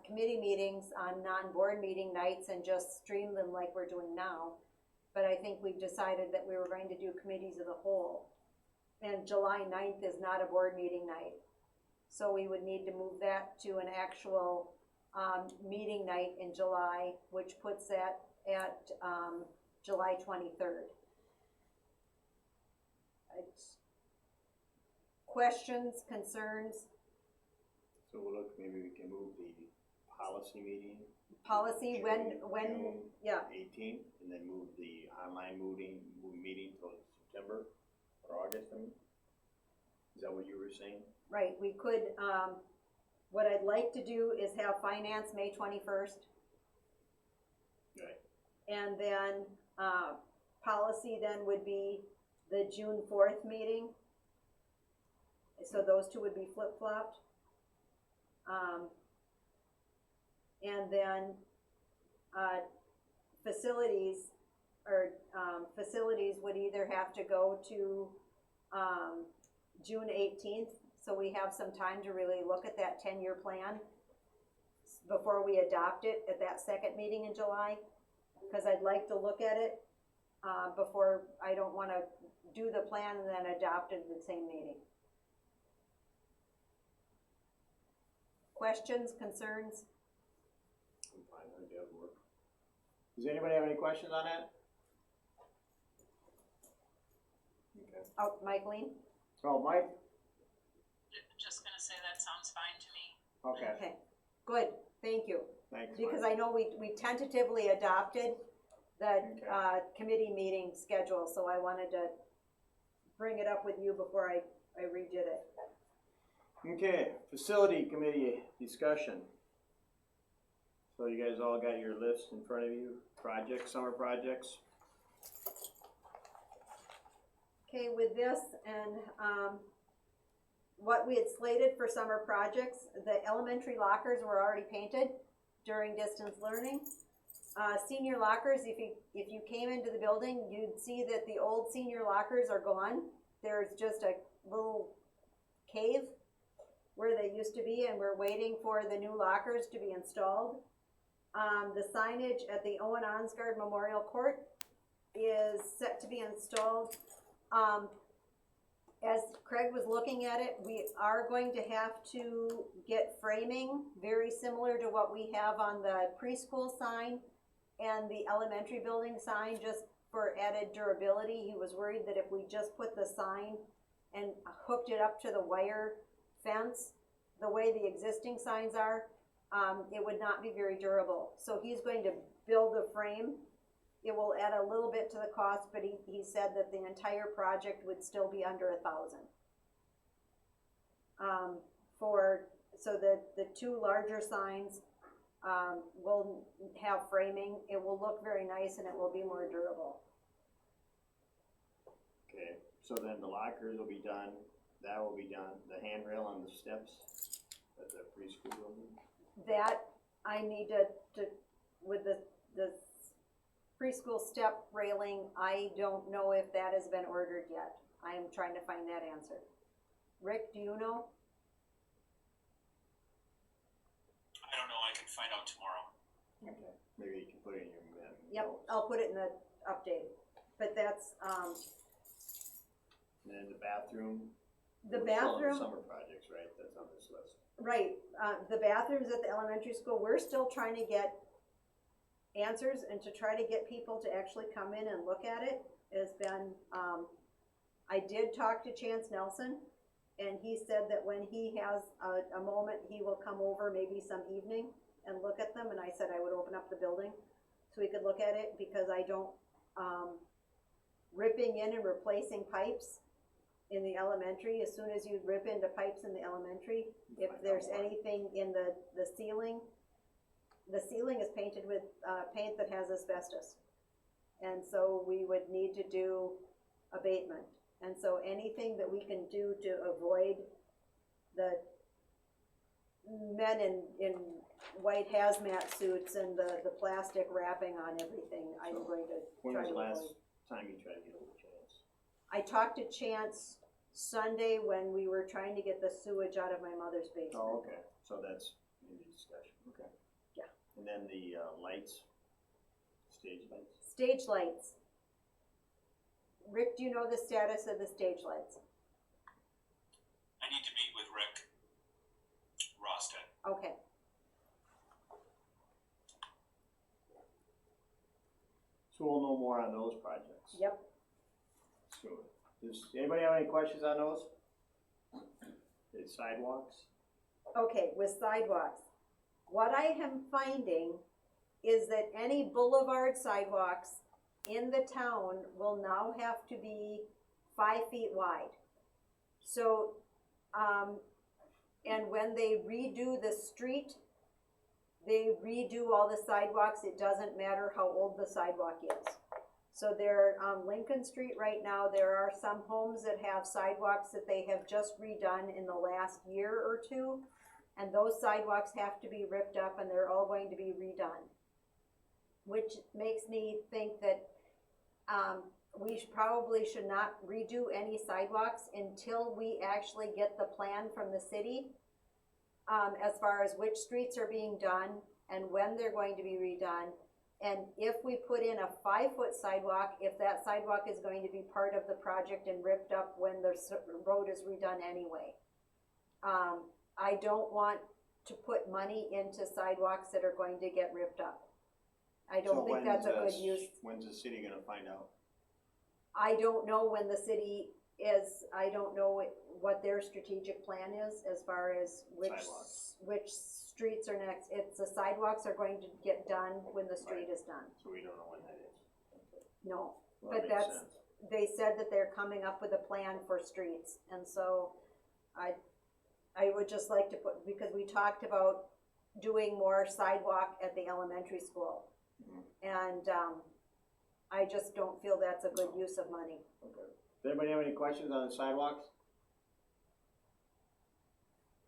committee meetings on non-board meeting nights and just stream them like we're doing now. But I think we've decided that we were going to do committees of the whole. And July 9th is not a board meeting night. So we would need to move that to an actual meeting night in July, which puts that at July 23rd. Questions, concerns? so we'll look, maybe we can move the policy meeting. Policy, when, June yeah, 18th, and then move the online meeting till September or August, I mean? Is that what you were saying? right, we could, what I'd like to do is have finance May 21st. Right. And then, policy then would be the June 4th meeting. So those two would be flip-flopped. And then, facilities would either have to go to, June 18th, so we have some time to really look at that 10-year plan before we adopt it at that second meeting in July, because I'd like to look at it, before, I don't wanna do the plan and then adopt it in the same meeting. Questions, concerns? I'm fine, I think that would work. Does anybody have any questions on that? Okay. Oh, Michaeline? Oh, Mike? Just gonna say that sounds fine to me. Okay, Good, thank you. thanks, Because Mike. I know we tentatively adopted the, Okay. committee meeting schedule, so I wanted to bring it up with you before I redid it. Okay, facility committee discussion. So you guys all got your list in front of you, projects, summer projects? Okay, with this and, what we had slated for summer projects, the elementary lockers were already painted during distance learning. Senior lockers, if you came into the building, you'd see that the old senior lockers are gone. There's just a little cave where they used to be, and we're waiting for the new lockers to be installed. The signage at the Owen Onsgard Memorial Court is set to be installed. As Craig was looking at it, we are going to have to get framing very similar to what we have on the preschool sign and the elementary building sign, just for added durability. He was worried that if we just put the sign and hooked it up to the wire fence, the way the existing signs are, it would not be very durable. So he's going to build the frame. It will add a little bit to the cost, but he said that the entire project would still be under $1,000. So the two larger signs, will have framing. It will look very nice and it will be more durable. Okay, so then the lockers will be done, that will be done, the handrail on the steps at the preschool building? That I need to with the preschool step railing, I don't know if that has been ordered yet. I am trying to find that answer. Rick, do you know? I don't know, I can find out tomorrow. Okay. Maybe you can put it in your Yep, notes. I'll put it in the update. But that's, And then the bathroom? the We're still on bathroom, summer projects, right, that's on this list. right, the bathrooms at the elementary school, we're still trying to get answers and to try to get people to actually come in and look at it has been, I did talk to Chance Nelson, and he said that when he has a moment, he will come over maybe some evening and look at them, and I said I would open up the building so we could look at it, because I don't, ripping in and replacing pipes in the elementary, as soon as you rip into pipes in the elementary, if there's anything in the ceiling, the ceiling is painted with, paint that has asbestos. And so we would need to do abatement. And so anything that we can do to avoid the men in white hazmat suits and the plastic wrapping on everything, I'm going to When try was to the last avoid. time you tried to get over Chance? I talked to Chance Sunday when we were trying to get the sewage out of my mother's basement. Oh, okay, so that's in the discussion, okay. Yeah. And then the lights, stage lights? Stage lights. Rick, do you know the status of the stage lights? I need to meet with Rick Rosted. Okay. So we'll know more on those projects. Yep. Soon. Does anybody have any questions on those? The sidewalks? Okay, with sidewalks. What I am finding is that any boulevard sidewalks in the town will now have to be 5 feet wide. So, and when they redo the street, they redo all the sidewalks, it doesn't matter how old the sidewalk is. So there, on Lincoln Street right now, there are some homes that have sidewalks that they have just redone in the last year or two, and those sidewalks have to be ripped up and they're all going to be redone. Which makes me think that, we probably should not redo any sidewalks until we actually get the plan from the city, as far as which streets are being done and when they're going to be redone. And if we put in a 5-foot sidewalk, if that sidewalk is going to be part of the project and ripped up when the road is redone anyway. I don't want to put money into sidewalks that are going to get ripped up. I don't think that's a good use. When's the city gonna find out? I don't know when the city is, I don't know what their strategic plan is as far as Sidewalks. which streets are next. It's the sidewalks are going to get done when the street is done. So we don't know when that is. No, Well, but that makes that's, sense. they said that they're coming up with a plan for streets, and so I would just like to put, because we talked about doing more sidewalk at the elementary school. Mhm. And, I just don't feel that's a good use of money. Okay. Does anybody have any questions on the sidewalks?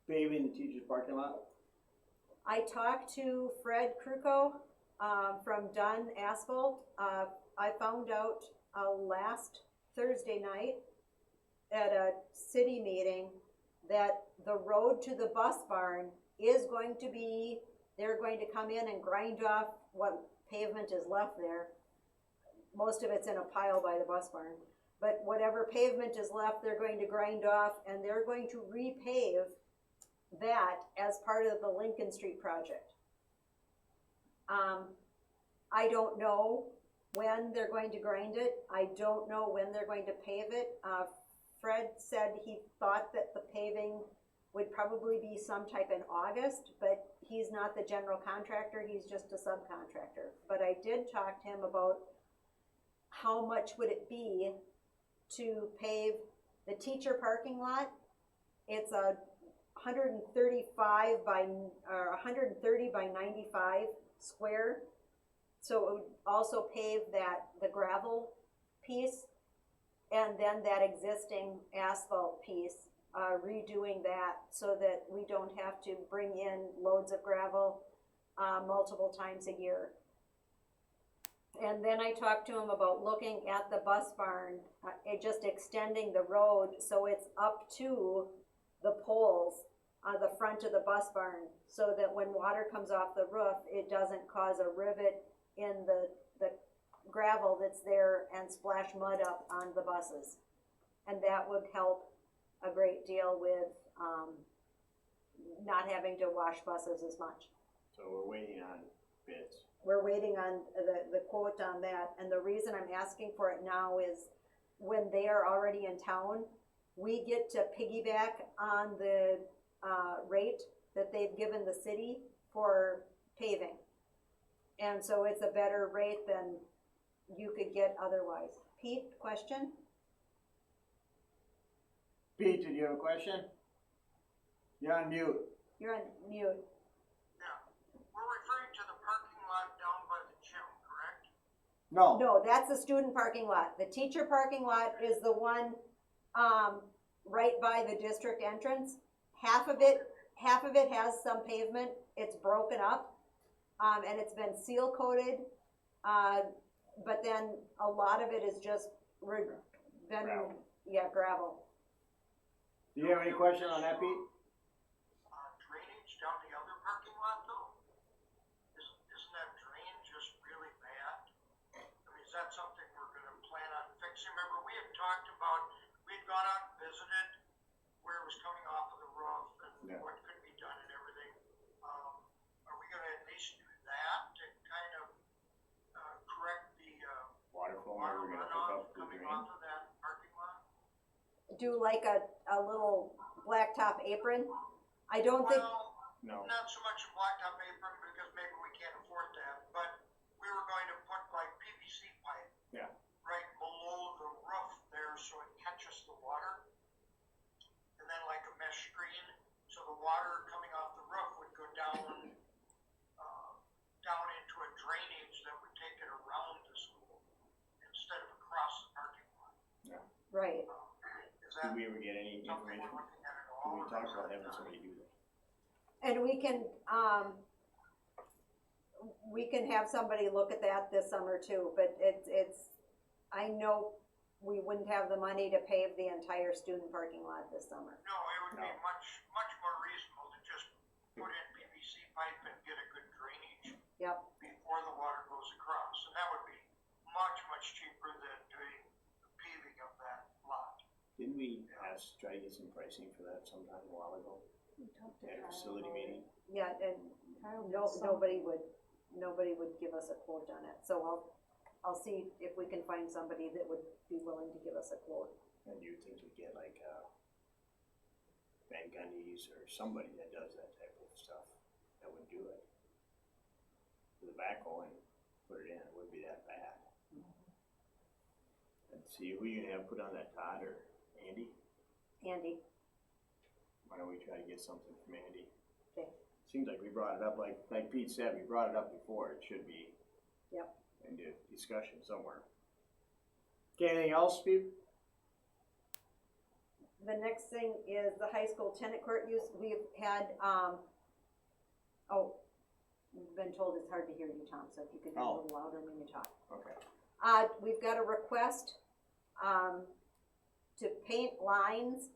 Paving the teacher's parking lot? I talked to Fred Kruko, from Dunn Asphalt. I found out, last Thursday night at a city meeting that the road to the bus barn is going to be, they're going to come in and grind off what pavement is left there. Most of it's in a pile by the bus barn. But whatever pavement is left, they're going to grind off and they're going to repave that as part of the Lincoln Street project. I don't know when they're going to grind it. I don't know when they're going to pave it. Fred said he thought that the paving would probably be sometime in August, but he's not the general contractor, he's just a subcontractor. But I did talk to him about how much would it be to pave the teacher parking lot. It's a 135 by, or 130 by 95 square. So it would also pave that, the gravel piece, and then that existing asphalt piece, redoing that so that we don't have to bring in loads of gravel, multiple times a year. And then I talked to him about looking at the bus barn, just extending the road so it's up to the poles on the front of the bus barn, so that when water comes off the roof, it doesn't cause a rivet in the gravel that's there and splash mud up on the buses. And that would help a great deal with not having to wash buses as much. So we're waiting on bids. We're waiting on the quote on that, and the reason I'm asking for it now is when they are already in town, we get to piggyback on the rate that they've given the city for paving. And so it's a better rate than you could get otherwise. Pete, question? Pete, did you have a question? You're on mute. You're on mute. Yeah, we're referring to the parking lot down by the gym, correct? No. No, that's the student parking lot. The teacher parking lot is the one, right by the district entrance. Half of it has some pavement. It's broken up, and it's been seal coated. But then a lot of it is just Gravel. gravel. Do you have any question on that, Pete? Drainage down the other parking lot though? Isn't that drain just really bad? I mean, is that something we're gonna plan on fixing? Remember, we had talked about, we had gone out and visited where it was coming off of the roof and Yeah. what could be done and everything. Are we gonna at least do that to kind of, correct the, Water flow, water we're gonna hook runoff up the coming drain. off of that parking lot? Do like a little blacktop apron. I don't think, Well, No. Not so much a blacktop apron because maybe we can't afford that, but we were going to put like PVC pipe. Yeah. Right below the roof there so it catches the water. And then like a mesh screen, so the water coming off the roof would go down, down into a drainage that would take it around the school instead of across the parking lot. Right. Is Did that we ever get any something information? we're looking at at Did all? we or talk is about that having not? somebody do that? And we can have somebody look at that this summer too, but it's, I know we wouldn't have the money to pave the entire student parking lot this summer. No, it would be No. much more reasonable to just put in PVC pipe and get a good drainage. Yep. Before the water goes across, and that would be much cheaper than doing the paving of that lot. Didn't we try to get some pricing for that sometime a while ago? At a facility meeting? Yeah, and nobody would give us a quote on it, so I'll see if we can find somebody that would be willing to give us a quote. And do you think you'd get like, Van Gundy's or somebody that does that type of stuff that would do it? With a backhoe and put it in, it wouldn't be that bad. Let's see, who you gonna have put on that, Todd or Andy? Andy, Why don't we try to get something from Andy? Okay. Seems like we brought it up, like Pete said, we brought it up before, it should be. Yep. In the discussion somewhere. Okay, anything else, Steve? the next thing is the high school tennis court use. We've had, we've been told it's hard to hear you, Tom, so if you could be a little louder when you talk. Okay. We've got a request, to paint lines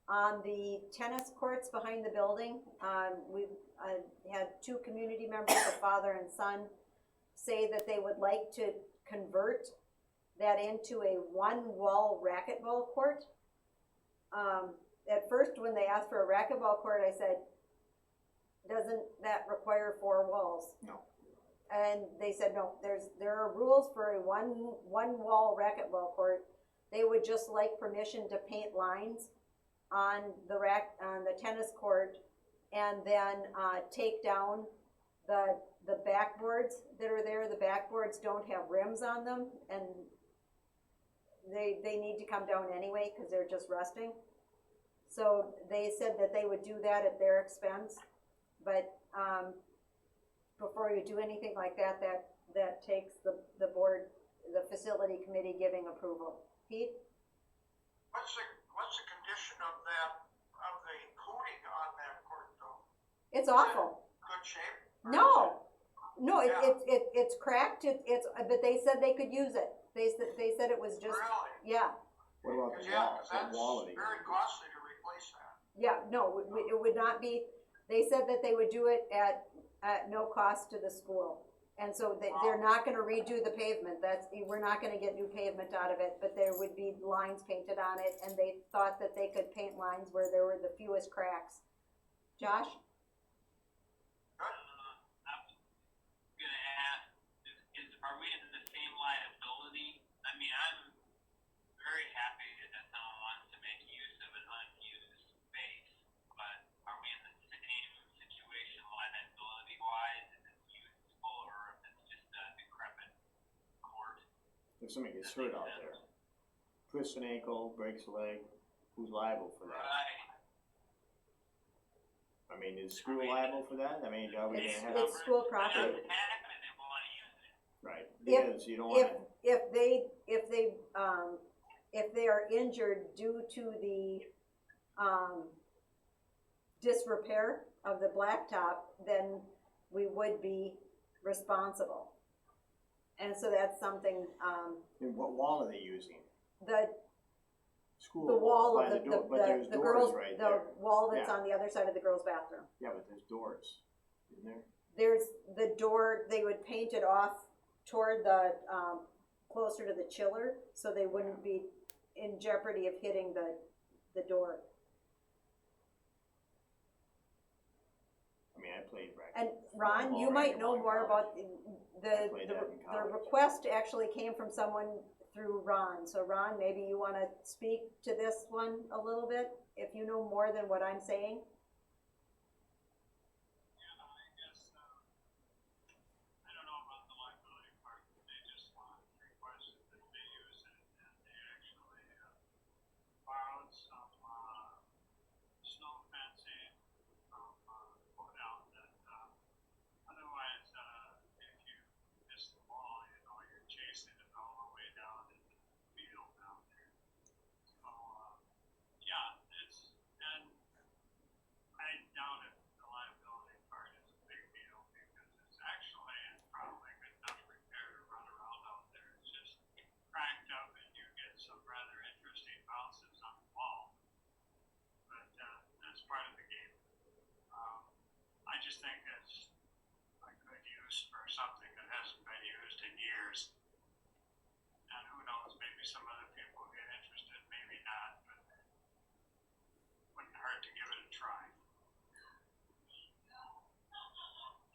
on the tennis courts behind the building. We've had two community members, a father and son, say that they would like to convert that into a one-wall racquetball court. At first, when they asked for a racquetball court, I said, doesn't that require 4 walls? No. And they said, no, there are rules for a one-wall racquetball court. They would just like permission to paint lines on the tennis court, and then take down the backboards that are there. The backboards don't have rims on them, and they need to come down anyway because they're just rusting. So they said that they would do that at their expense, but before you do anything like that, that takes the board, the facility committee giving approval. Pete? What's the condition of the coating on that court though? It's awful. Good shape? No, Yeah. it's cracked. But they said they could use it. They said it was just, Really? yeah, What about the Yeah, wall? 'cause What wall are that's they very gonna costly to replace that. yeah. No, it would not be. They said that they would do it at no cost to the school. And so they're not gonna redo the pavement, we're not gonna get new pavement out of it, but there would be lines painted on it, and they thought that they could paint lines where there were the fewest cracks. Josh? I'm gonna ask, are we in the same liability? I mean, I'm very happy that someone wants to make use of an unused space, but are we in the same situation liability-wise? Or if it's just a decrepit court. If somebody gets hurt out there, twists an ankle, breaks a leg, who's liable for that? Right. I mean, is school liable for that? I mean, are we gonna have? It's school property. It doesn't happen if they wanna use it. Right, If- because you don't wanna, If they are injured due to the, disrepair of the blacktop, then we would be responsible. And so that's something, and what wall are they using? the School. wall by of the door, but there's the doors girls, right the there. wall that's Yeah. on the other side of the girls' bathroom. Yeah, but there's doors, isn't there? There's the door, they would paint it off toward the, closer to the chiller, so they wouldn't be in jeopardy of hitting the door. I mean, I played racquetball. And Ron, you might know more about I the played that in college. request actually came from someone through Ron. So Ron, maybe you wanna speak to this one a little bit, if you know more than what I'm saying?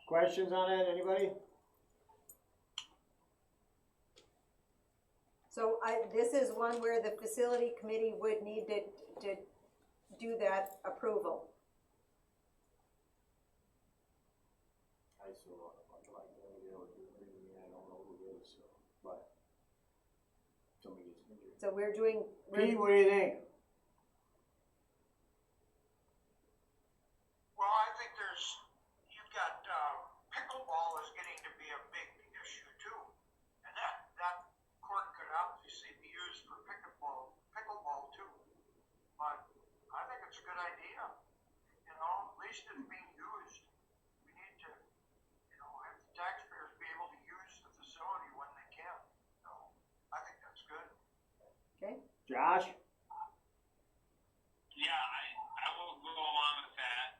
Questions on that, anybody? So this is one where the facility committee would need to do that approval. I still want to like, I don't know who it is, so, but somebody gets injured. So we're doing, Pete, what do you think? Well, I think you've got, pickleball is getting to be a big issue too. And that court could obviously be used for pickleball too. But I think it's a good idea, at least it's being used. We need to, have the taxpayers be able to use the facility when they can. So, I think that's good. okay, Josh? Yeah, I will go along with that.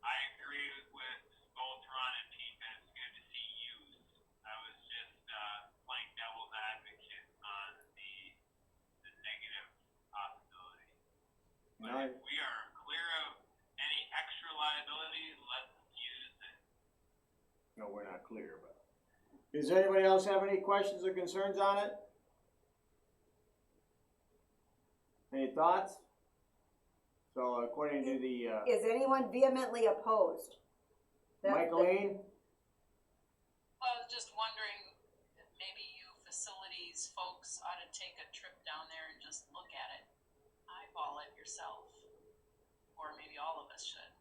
I agree with both Ron and Pete that it's good to see use. I was just playing devil's advocate on the negative possibility. But No. if we are clear of any extra liability, let's use it. No, we're not clear, but. Does anybody else have any questions or concerns on it? Any thoughts? So according to the, is anyone vehemently opposed? Michaeline? Well, I was just wondering, if maybe you facilities folks ought to take a trip down there and just look at it, eyeball it yourself, or maybe all of us should,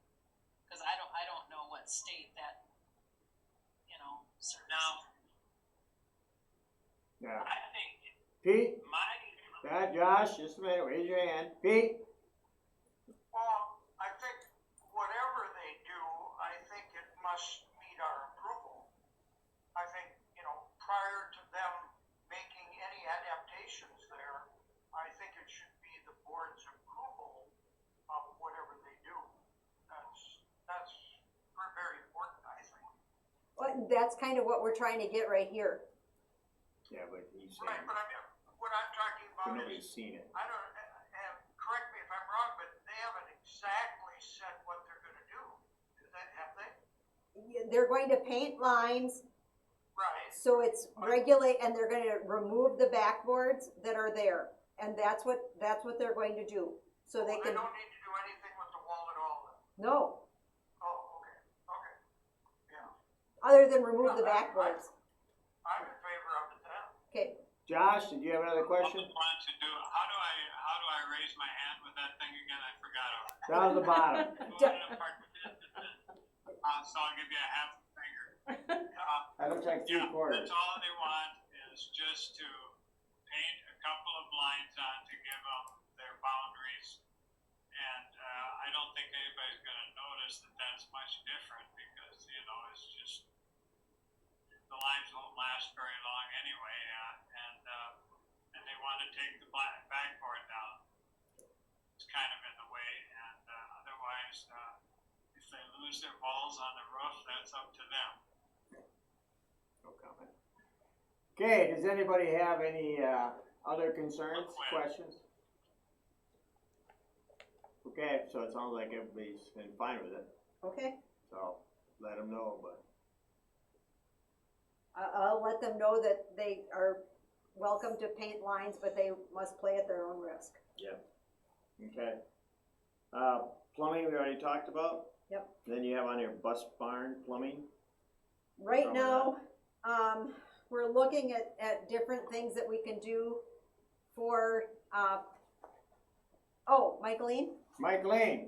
because I don't know what state that, service. Now, Yeah. I think Pete? my Josh, just a minute, raise your hand. Pete? Well, I think whatever they do, I think it must meet our approval. I think, prior to them making any adaptations there, I think it should be the board's approval of whatever they do. That's very important, I think. Well, that's kind of what we're trying to get right here. Yeah, but he's Right, saying, but what I'm talking but about nobody's is, seen it. I don't, correct me if I'm wrong, but they haven't exactly said what they're gonna do. Have they? They're going to paint lines, Right. so it's regulate, and they're gonna remove the backboards that are there. And that's what they're going to do, so they They can, don't need to do anything with the wall at all then? no, Oh, okay, yeah. other than remove the backboards. I'm in favor of it then. Okay, Josh, did you have another question? want to do, how do I raise my hand with that thing again? I forgot already. Down at the bottom. So I'll give you a half finger. That looks like Yeah, 3/4. that's all they want is just to paint a couple of lines on to give them their boundaries. And I don't think anybody's gonna notice that that's much different because, it's just, the lines won't last very long anyway, and they wanna take the backboard down. It's kind of in the way, and otherwise, if they lose their balls on the roof, that's up to them. No comment. Okay, does anybody have any other concerns, questions? Okay, so it sounds like everybody's been fine with it, okay. so let them know, but. I'll let them know that they are welcome to paint lines, but they must play at their own risk. Yep. Okay. Plumbing, we already talked about. Yep. Then you have on your bus barn plumbing. Right Some of now, we're looking at different things that we can do for, Michaeline? Michaeline.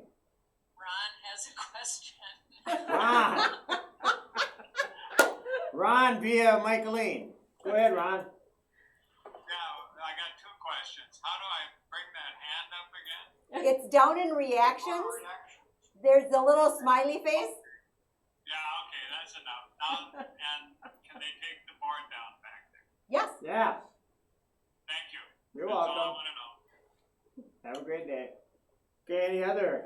Ron has a question. Ron. Ron via Michaeline. Go ahead, Ron. Yeah, I got two questions. How do I bring that hand up again? It's down in reactions. Reactions. There's the little smiley face. Yeah, okay, that's enough. Now, and can they take the board down back there? Yes. Yeah. Thank you. You're That's all I welcome. wanna know. Have a great day. Okay, any other?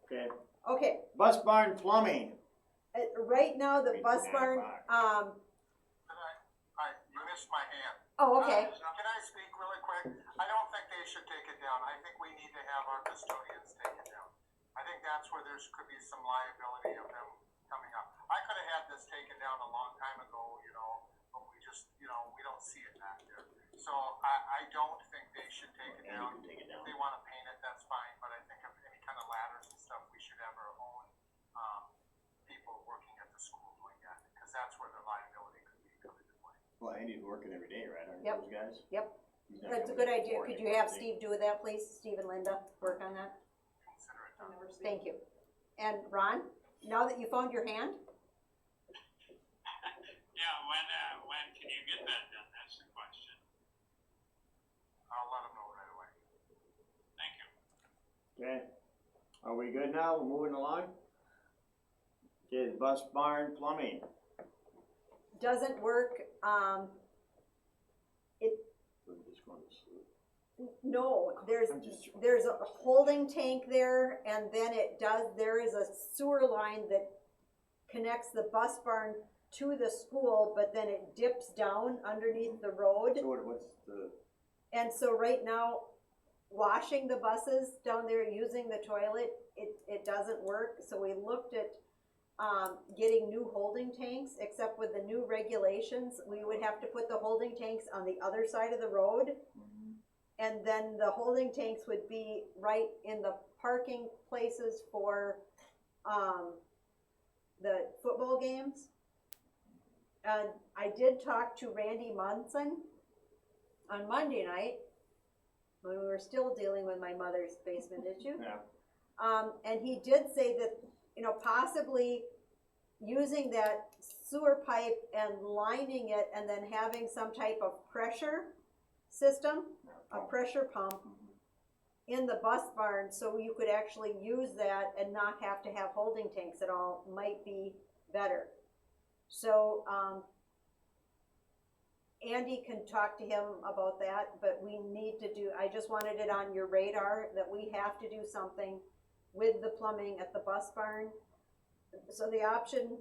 Okay, Okay. bus barn plumbing. Right now, the Wait, bus nine barn, o'clock. You missed my hand. okay. Can I speak really quick? I don't think they should take it down. I think we need to have our custodians take it down. I think that that's where there's, could be some liability of them coming up. I could have had this taken down a long time ago, you know, but we just, you know, we don't see it back there. So I don't think they should take it Andy down. can take it down. If they wanna paint it, that's fine, but I think of any kind of ladders and stuff, we should have our own, people working at the school doing that, because that's where the liability could be coming into play. Well, Andy's working every day, right, aren't Yep. those guys? Yep. He's not That's a coming good in idea. before Could you anymore, have is he? Steve do that, please? Steve and Linda, work on that? Consider it done. Thank you. And Ron, now that you found your hand, Yeah, when can you get that done? That's the question. I'll let them know right away. Thank you. Okay, are we good now? We're moving along? Okay, the bus barn plumbing. doesn't work, We're just going to sleep. no, there's I'm just- a holding tank there, and then there is a sewer line that connects the bus barn to the school, but then it dips down underneath the road. So what's the, And so right now, washing the buses down there, using the toilet, it doesn't work. So we looked at, getting new holding tanks, except with the new regulations, we would have to put the holding tanks on the other side of the road. And then the holding tanks would be right in the parking places for, the football games. And I did talk to Randy Munson on Monday night, when we were still dealing with my mother's basement issue. yeah, And he did say that, possibly using that sewer pipe and lining it and then having some type of pressure system, a pressure pump in the bus barn, so you could actually use that and not have to have holding tanks at all, might be better. So, Andy can talk to him about that, but we need to I just wanted it on your radar that we have to do something with the plumbing at the bus barn. So the option,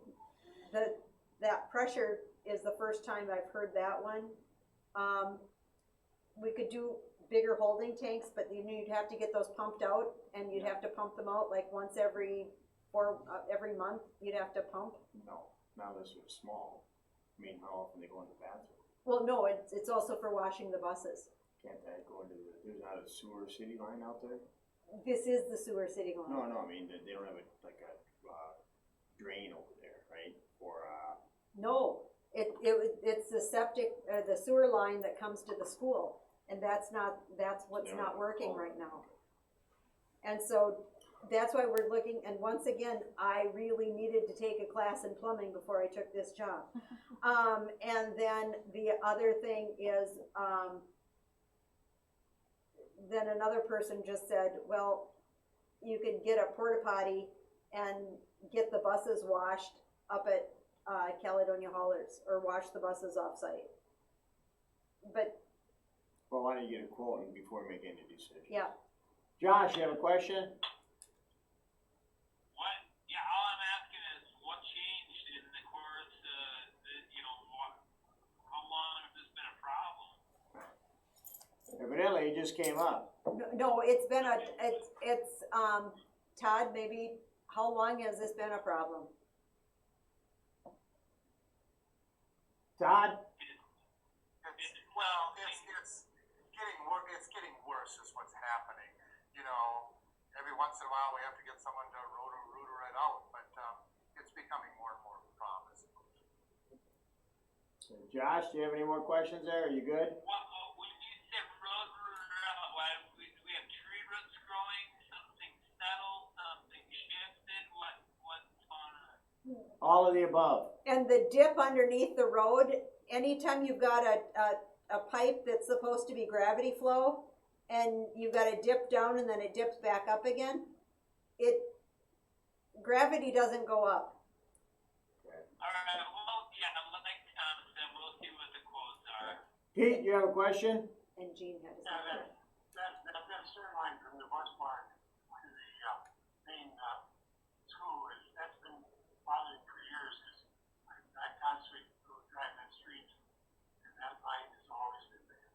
that pressure is the first time I've heard that one. We could do bigger holding tanks, but you'd have to get those pumped out, and you'd have to pump them out like once every month, you'd have to pump. no, not unless it's small. I mean, how often they go in the bathroom? Well, no, it's also for washing the buses. Can't that go into there's not a sewer city line out there? This is the sewer city line. No, I mean, they don't have like a, drain over there, right? Or, No, it's the septic, the sewer line that comes to the school, and that's what's not working right now. And so, that's why we're looking, and once again, I really needed to take a class in plumbing before I took this job. And then the other thing is, then another person just said, well, you could get a porta potty and get the buses washed up at, Caledonia Haulers, or wash the buses off-site. But, well, why don't you get a quote before making a decision? yeah, Josh, you have a question? What, yeah, all I'm asking is what changed in the course, how long has this been a problem? Evidently, it just came up. no, it's been Todd, maybe, how long has this been a problem? Todd? Well, it's getting worse is what's happening. You know, every once in a while we have to get someone to rooter it out, but it's becoming more and more of a problem. Josh, do you have any more questions there? Are you good? Well, when you said we have tree roots growing, something settled, something shifted, what's going on? All of the above. And the dip underneath the road, anytime you've got a pipe that's supposed to be gravity flow, and you've got to dip down and then it dips back up again, gravity doesn't go up. Alright, well, yeah, like Tom said, we'll see what the quotes are. Pete, you have a question? And Gene had his Yeah, hand up. that sewer line from the bus barn to the, main, school that's been bothering for years, cause I constantly go drive that street, and that line has always been there.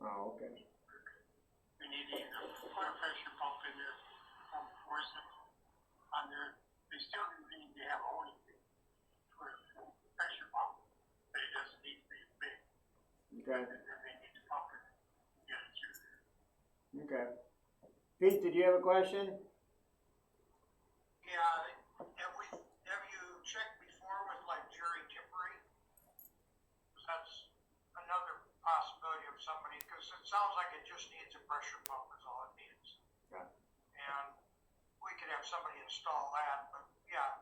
Oh, okay. We need to either put a pressure pump in there, force it. you still need to have a holding tank for pressure pump, but it doesn't need to be big. Okay, And then they need to pump it, to get it through there. okay. Pete, did you have a question? Yeah, have you checked before with like Jerry Tippery? 'Cause that's another possibility of somebody, cause it sounds like it just needs a pressure pump is all it needs. Yeah. And we could have somebody install that, but yeah,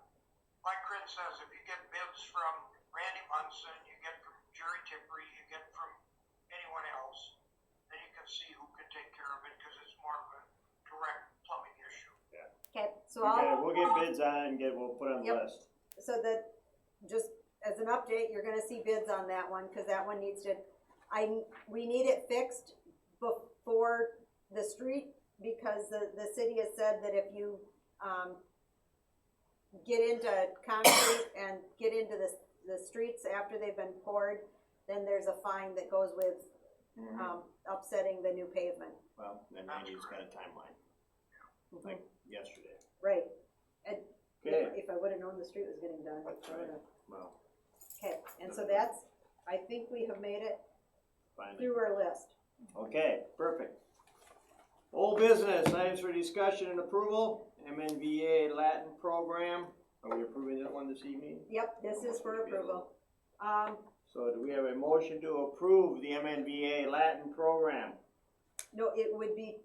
like Chris says, if you get bids from Randy Munson, you get from Jerry Tippery, you get from anyone else, then you can see who can take care of it, cause it's more of a direct plumbing issue. Okay, so Okay, I'll, we'll get bids on it and we'll put it on the Yep. list. so that, just as an update, you're gonna see bids on that one, cause that one needs to, we need it fixed before the street, because the city has said that if you, get into concrete and get into the streets after they've been poured, then there's a fine that goes with, upsetting the new pavement. Well, then Randy's got a timeline, like yesterday. Right, and Okay, if I would've known the street was getting done, I would've. well, Okay, and so that's, I think we have made it fine. through our list. Okay, perfect. Old business, items for discussion and approval, MNVA Latin program. Are we approving that one this evening? Yep, this is for approval. So do we have a motion to approve the MNVA Latin program? No, it would be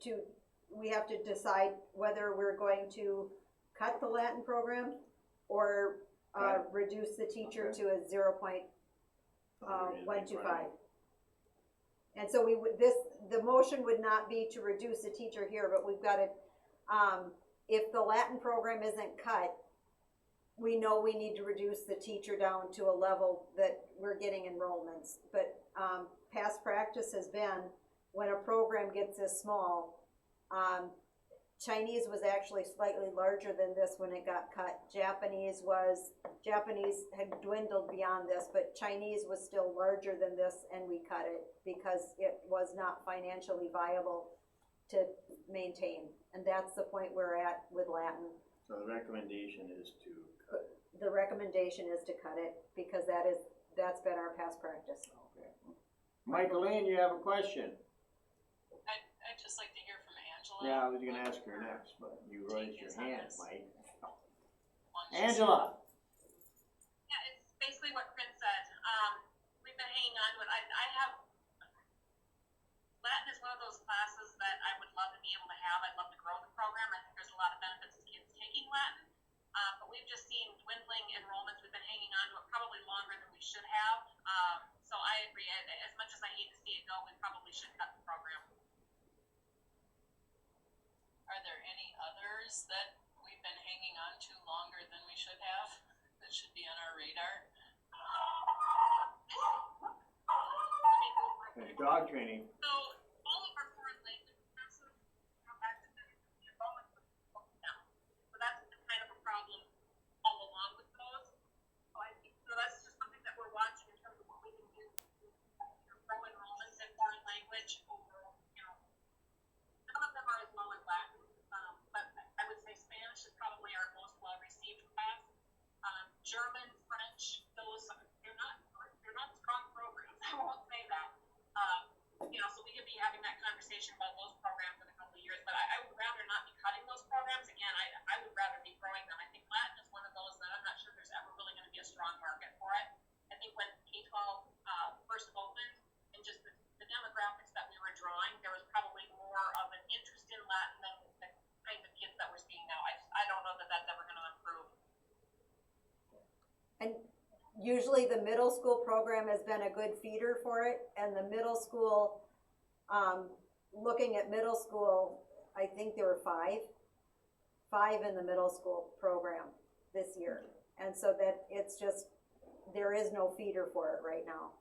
we have to decide whether we're going to cut the Latin program or, Right. reduce the teacher Okay. to a 0.125. Right. And so the motion would not be to reduce the teacher here, but we've got to, if the Latin program isn't cut, we know we need to reduce the teacher down to a level that we're getting enrollments. But, past practice has been, when a program gets this small, Chinese was actually slightly larger than this when it got cut. Japanese had dwindled beyond this, but Chinese was still larger than this, and we cut it because it was not financially viable to maintain. And that's the point we're at with Latin. So the recommendation is to cut. The recommendation is to cut it because that's been our past practice. Okay. Michaeline, you have a question? I'd just like to hear from Angela. Yeah, I was gonna ask her next, but you raised your hand, Mike. Once she's- Angela? Yeah, it's basically what Chris said. We've been hanging on to it. I have, Latin is one of those classes that I would love to be able to have. I'd love to grow the program. I think there's a lot of benefits to kids taking Latin. But we've just seen dwindling enrollments. We've been hanging on to it probably longer than we should have. So I agree. As much as I hate to see it go, we probably should cut the program. Are there any others that we've been hanging on to longer than we should have, that should be on our radar? There's dog training. So all of our foreign language classes come back to the enrollment was down. So that's been kind of a problem all along with those. So that's just something that we're watching in terms of what we can do to grow enrollments in foreign language over, some of them are as low as Latin. But I would say Spanish is probably our most well-received class. German, French, they're not strong programs. I won't say that. So we could be having that conversation about those programs in a couple of years, but I would rather not be cutting those programs. Again, I would rather be growing them. I think Latin is one of those that I'm not sure there's ever really going to be a strong market for it. I think when K-12 first opened, and just the demographics that we were drawing, there was probably more of an interest in Latin than the kinds of kids that we're seeing now. I don't know that that's ever going to improve. And usually the middle school program has been a good feeder for it, and the middle school, looking at middle school, I think there were five in the middle school program this year. And so that it's just, there is no feeder for it right now.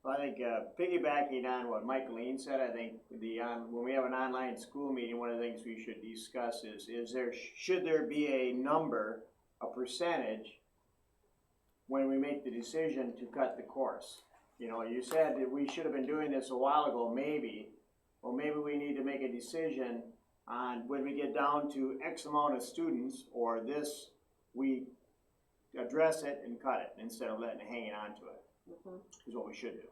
Well, I think, piggybacking on what Michaeline said, I think when we have an online school meeting, one of the things we should discuss should there be a number, a percentage, when we make the decision to cut the course? You said that we should have been doing this a while ago, maybe. Well, maybe we need to make a decision on when we get down to X amount of students, or this, we address it and cut it instead of letting it hanging on to it, is what we should do.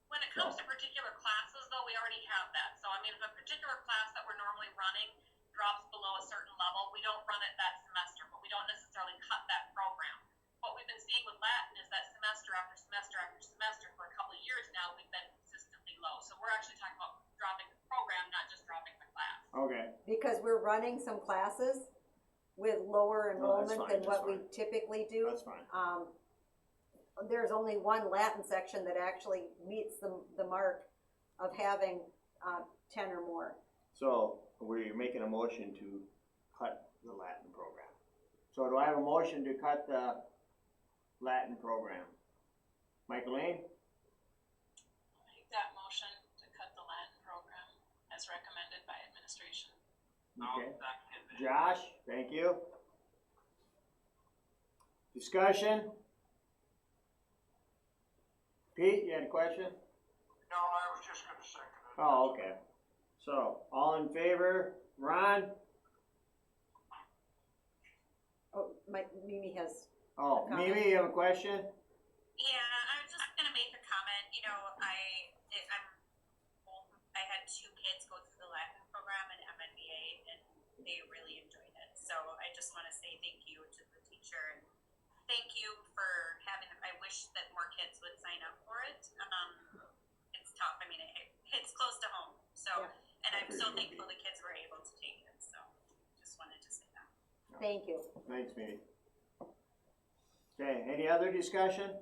When it comes to particular classes, though, we already have that. So, I mean, if a particular class that we're normally running drops below a certain level, we don't run it that semester, but we don't necessarily cut that program. What we've been seeing with Latin is that semester after semester after semester for a couple of years now, we've been consistently low. So we're actually talking about dropping the program, not just dropping the class. Okay, Because we're running some classes with lower No, that's enrollment fine, than that's what we fine. typically do. that's fine. There's only one Latin section that actually meets the mark of having 10 or more. So we're making a motion to cut the Latin program. So do I have a motion to cut the Latin program? Michaeline? Make that motion to cut the Latin program as recommended by administration. I'll Okay. second it. Josh, thank you. Discussion? Pete, you had a question? No, I was just gonna second it. Oh, okay. So, all in favor? Ron? Oh, Mimi has, Oh, Comment. Mimi, you have a question? Yeah, I was just gonna make a comment. You know, I had 2 kids go through the Latin program at MNBA, and they really enjoyed it. So I just want to say thank you to the teacher, and thank you for having them. I wish that more kids would sign up for it. It's tough. I mean, it hits close to home. So, Yeah. and I'm so thankful the kids were able to take it. So, just wanted to say that. thank you. Thanks, Mimi. Okay, any other discussion?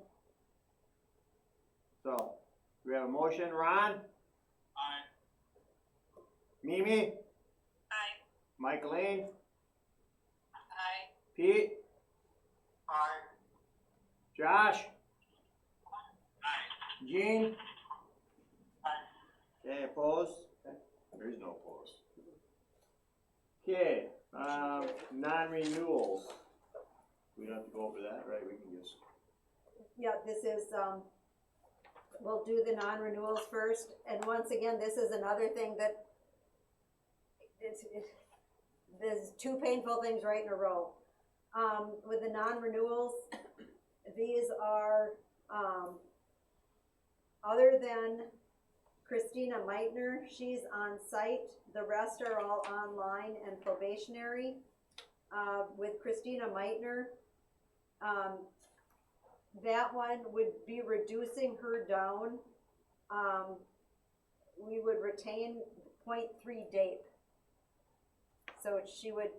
So, we have a motion, Ron? Aye. Mimi? Aye. Michaeline? Aye. Pete? Aye. Josh? Aye. Gene? Okay, opposed? Okay, there is no opposed. Okay, non-renewals. We don't have to go over that, right? We can just, Yeah, this is, we'll do the non-renewals first, and once again, this is another thing that there's 2 painful things right in a row. With the non-renewals, these are, other than Christina Meitner, she's on site, the rest are all online and probationary. With Christina Meitner, that one would be reducing her down. We would retain 0.3 DAPE. So she would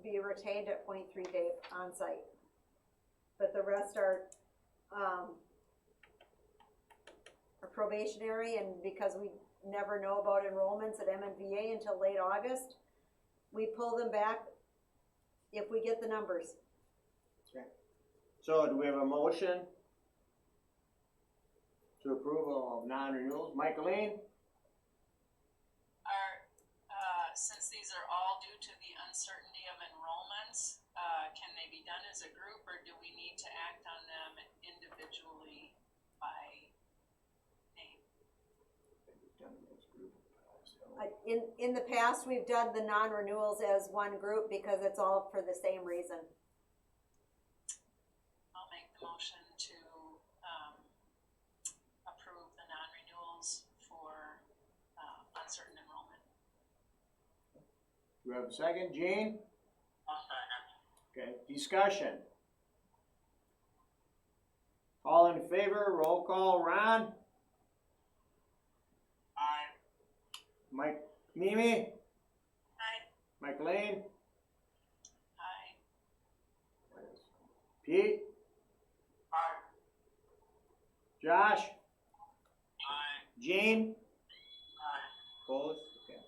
be retained at 0.3 DAPE on site. But the rest are probationary, and because we never know about enrollments at MNVA until late August, we pull them back if we get the numbers. so do we have a motion to approval of non-renewals? Michaeline? Since these are all due to the uncertainty of enrollments, can they be done as a group, or do we need to act on them individually by name? In the past, we've done the non-renewals as one group because it's all for the same reason. I'll make the motion to approve the non-renewals for uncertain enrollment. Do we have a second? Gene? I'll second. Okay, discussion. All in favor, roll call, Ron? Aye. Mike, Mimi? Aye. Michaeline? Aye. Pete? Aye. Josh? Aye. Gene? Aye. Opposed? Okay.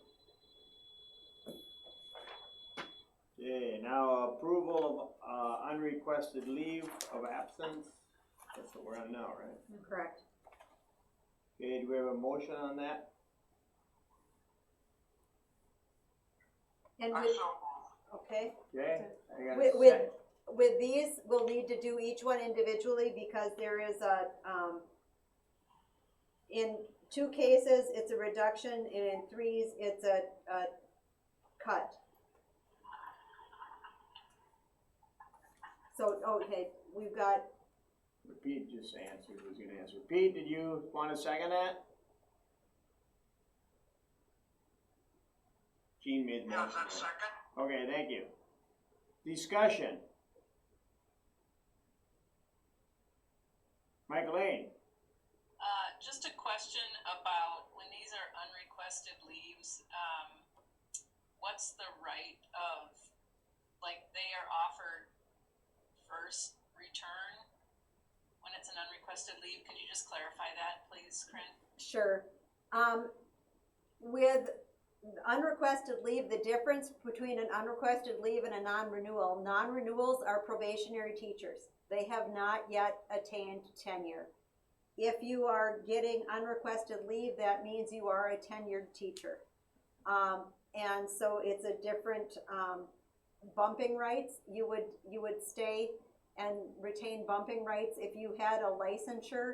Okay, now approval of unrequested leave of absence. That's what we're on now, right? Correct. Okay, do we have a motion on that? And I with, so move. okay, Okay, I got a With- second. with these, we'll need to do each one individually because there is a, in 2 cases, it's a reduction, and in 3s, it's a cut. So, okay, we've got, Pete just answered, was gonna answer. Pete, did you wanna second that? Gene made the Yeah, motion. is that second? Okay, thank you. Discussion. Michael Lane, Just a question about when these are unrequested leaves, what's the right of, like, they are offered first return when it's an unrequested leave? Could you just clarify that, please, Corinne? sure. With unrequested leave, the difference between an unrequested leave and a non-renewal, non-renewals are probationary teachers. They have not yet attained tenure. If you are getting unrequested leave, that means you are a tenured teacher. And so it's a different, bumping rights. You would stay and retain bumping rights if you had a licensure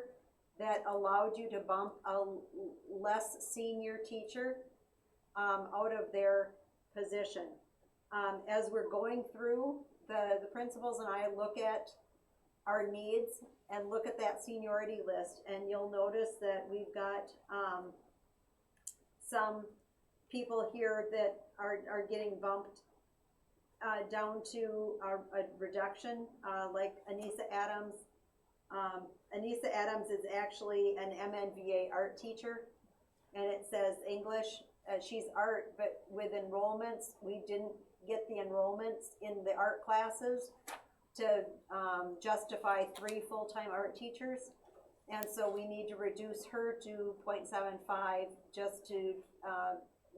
that allowed you to bump a less senior teacher, out of their position. As we're going through, the principals and I look at our needs and look at that seniority list, and you'll notice that we've got, some people here that are getting bumped, down to a reduction, like Anissa Adams. Anissa Adams is actually an MNVA art teacher, and it says English. She's art, but with enrollments, we didn't get the enrollments in the art classes to justify 3 full-time art teachers. And so we need to reduce her to 0.75 just to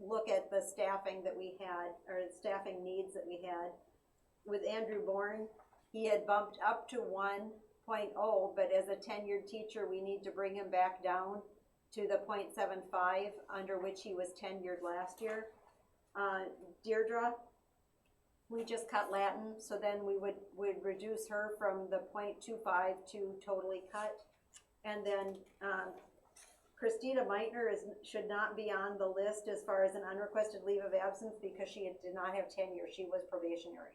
look at the staffing that we had, or staffing needs that we had. With Andrew Bourne, he had bumped up to 1.0, but as a tenured teacher, we need to bring him back down to the 0.75 under which he was tenured last year. Deirdre, we just cut Latin, so then we would reduce her from the 0.25 to totally cut. And then Christina Meitner should not be on the list as far as an unrequested leave of absence because she did not have tenure, she was probationary.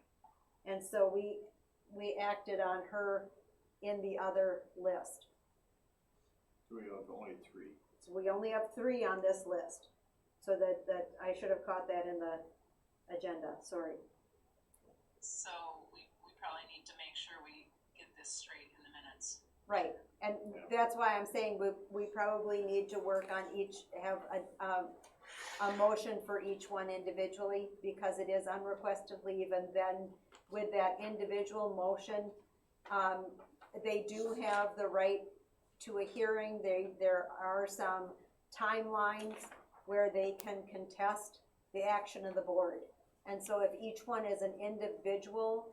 And so we acted on her in the other list. so we have only 3. So we only have 3 on this list. So that I should have caught that in the agenda, sorry. So we probably need to make sure we get this straight in the minutes. Right, and that's why I'm saying we probably need to work on have a motion for each one individually, because it is unrequested leave, and then with that individual motion, they do have the right to a hearing. There are some timelines where they can contest the action of the board. And so if each one is an individual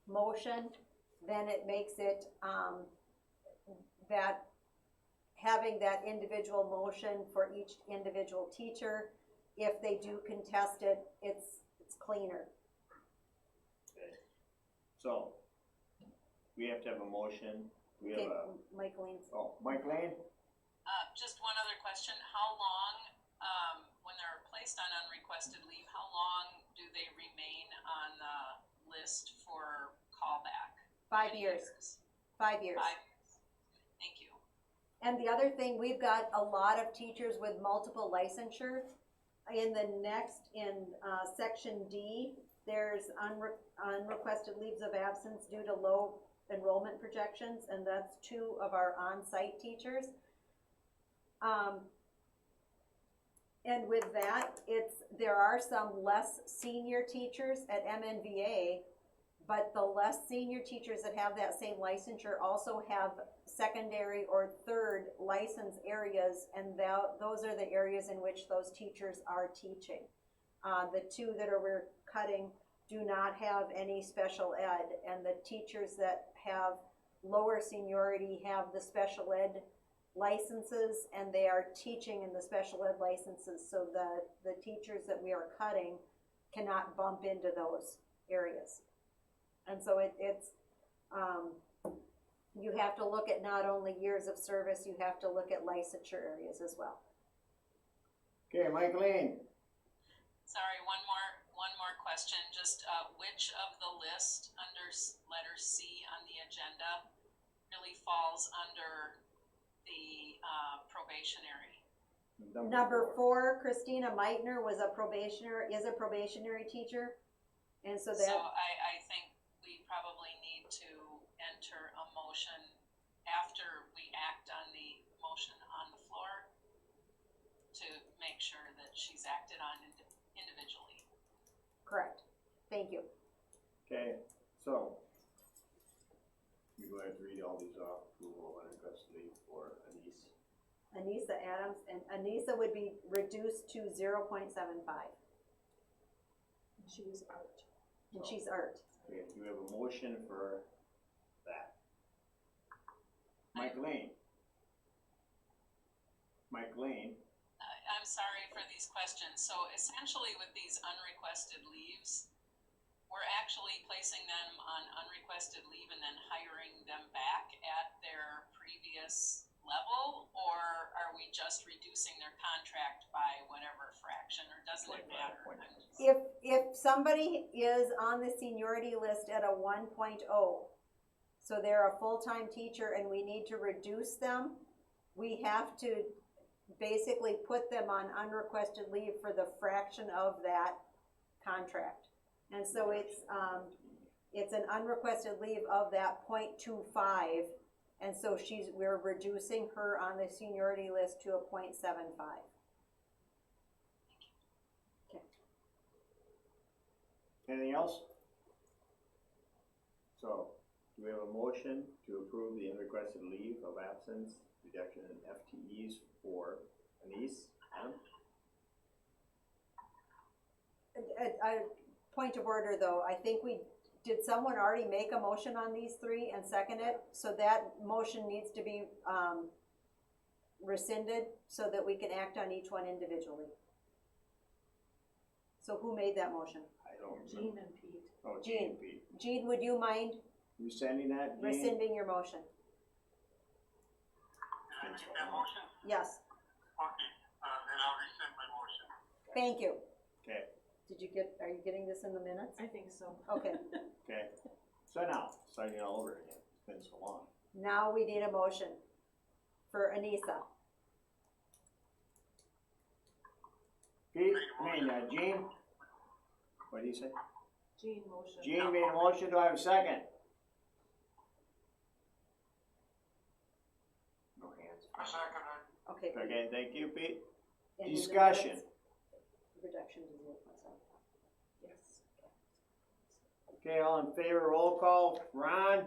motion, then it makes it, that having that individual motion for each individual teacher, if they do contest it, it's cleaner. Okay. So, we have to have a motion. We have Okay, Mike Leans. Mike Lane? Just one other question, how long, when they're placed on unrequested leave, how long do they remain on the list for callback? 5 years. 5 years. 5 years. Thank you. And the other thing, we've got a lot of teachers with multiple licensure. In section D, there's unrequested leaves of absence due to low enrollment projections, and that's 2 of our on-site teachers. And with that, there are some less senior teachers at MNVA, but the less senior teachers that have that same licensure also have secondary or third license areas, and those are the areas in which those teachers are teaching. The 2 that we're cutting do not have any special ed, and the teachers that have lower seniority have the special ed licenses, and they are teaching in the special ed licenses, so the teachers that we are cutting cannot bump into those areas. And so you have to look at not only years of service, you have to look at licensure areas as well. Okay, Mike Lane. Sorry, one question, just, which of the list under letter C on the agenda really falls under the, probationary? Number 4, Christina Meitner is a probationary teacher. And so So that, I think we probably need to enter a motion after we act on the motion on the floor to make sure that she's acted on individually. correct. Thank you. Okay, so you're going to read all these off, approval and custody for Anise. Anissa Adams, and Anissa would be reduced to 0.75. She's art. And she's art. Okay, do we have a motion for that? Mike Lane. I'm sorry for these questions. So essentially with these unrequested leaves, we're actually placing them on unrequested leave and then hiring them back at their previous level? Or are we just reducing their contract by whatever fraction, or doesn't it matter? If somebody is on the seniority list at a 1.0, so they're a full-time teacher and we need to reduce them, we have to basically put them on unrequested leave for the fraction of that contract. And so it's an unrequested leave of that 0.25, and so we're reducing her on the seniority list to a 0.75. Anything else? So, do we have a motion to approve the unrequested leave of absence, reduction in FTEs for Anise? Adam? A point of order though, I think did someone already make a motion on these 3 and second it? So that motion needs to be rescinded so that we can act on each one individually. So who made that motion? I don't remember. Jean and Pete. Oh, Jean. Jean Pete. Jean, would you mind Rescinding that, Jean? rescinding your motion? Did I make that motion? Yes, Okay, then I'll rescind my motion. thank you. Okay, Are you getting this in the minutes? I think so. Okay, okay. So now, starting all over again. It's been so long. now we need a motion for Anissa. Pete, Jean? What did you say? Jean motion. Jean made a motion, do I have a second? No hands. I second it. Okay. Okay, thank you, Pete. And in the Discussion. minutes, reduction to 0.75. Yes. Okay, all in favor, roll call. Ron?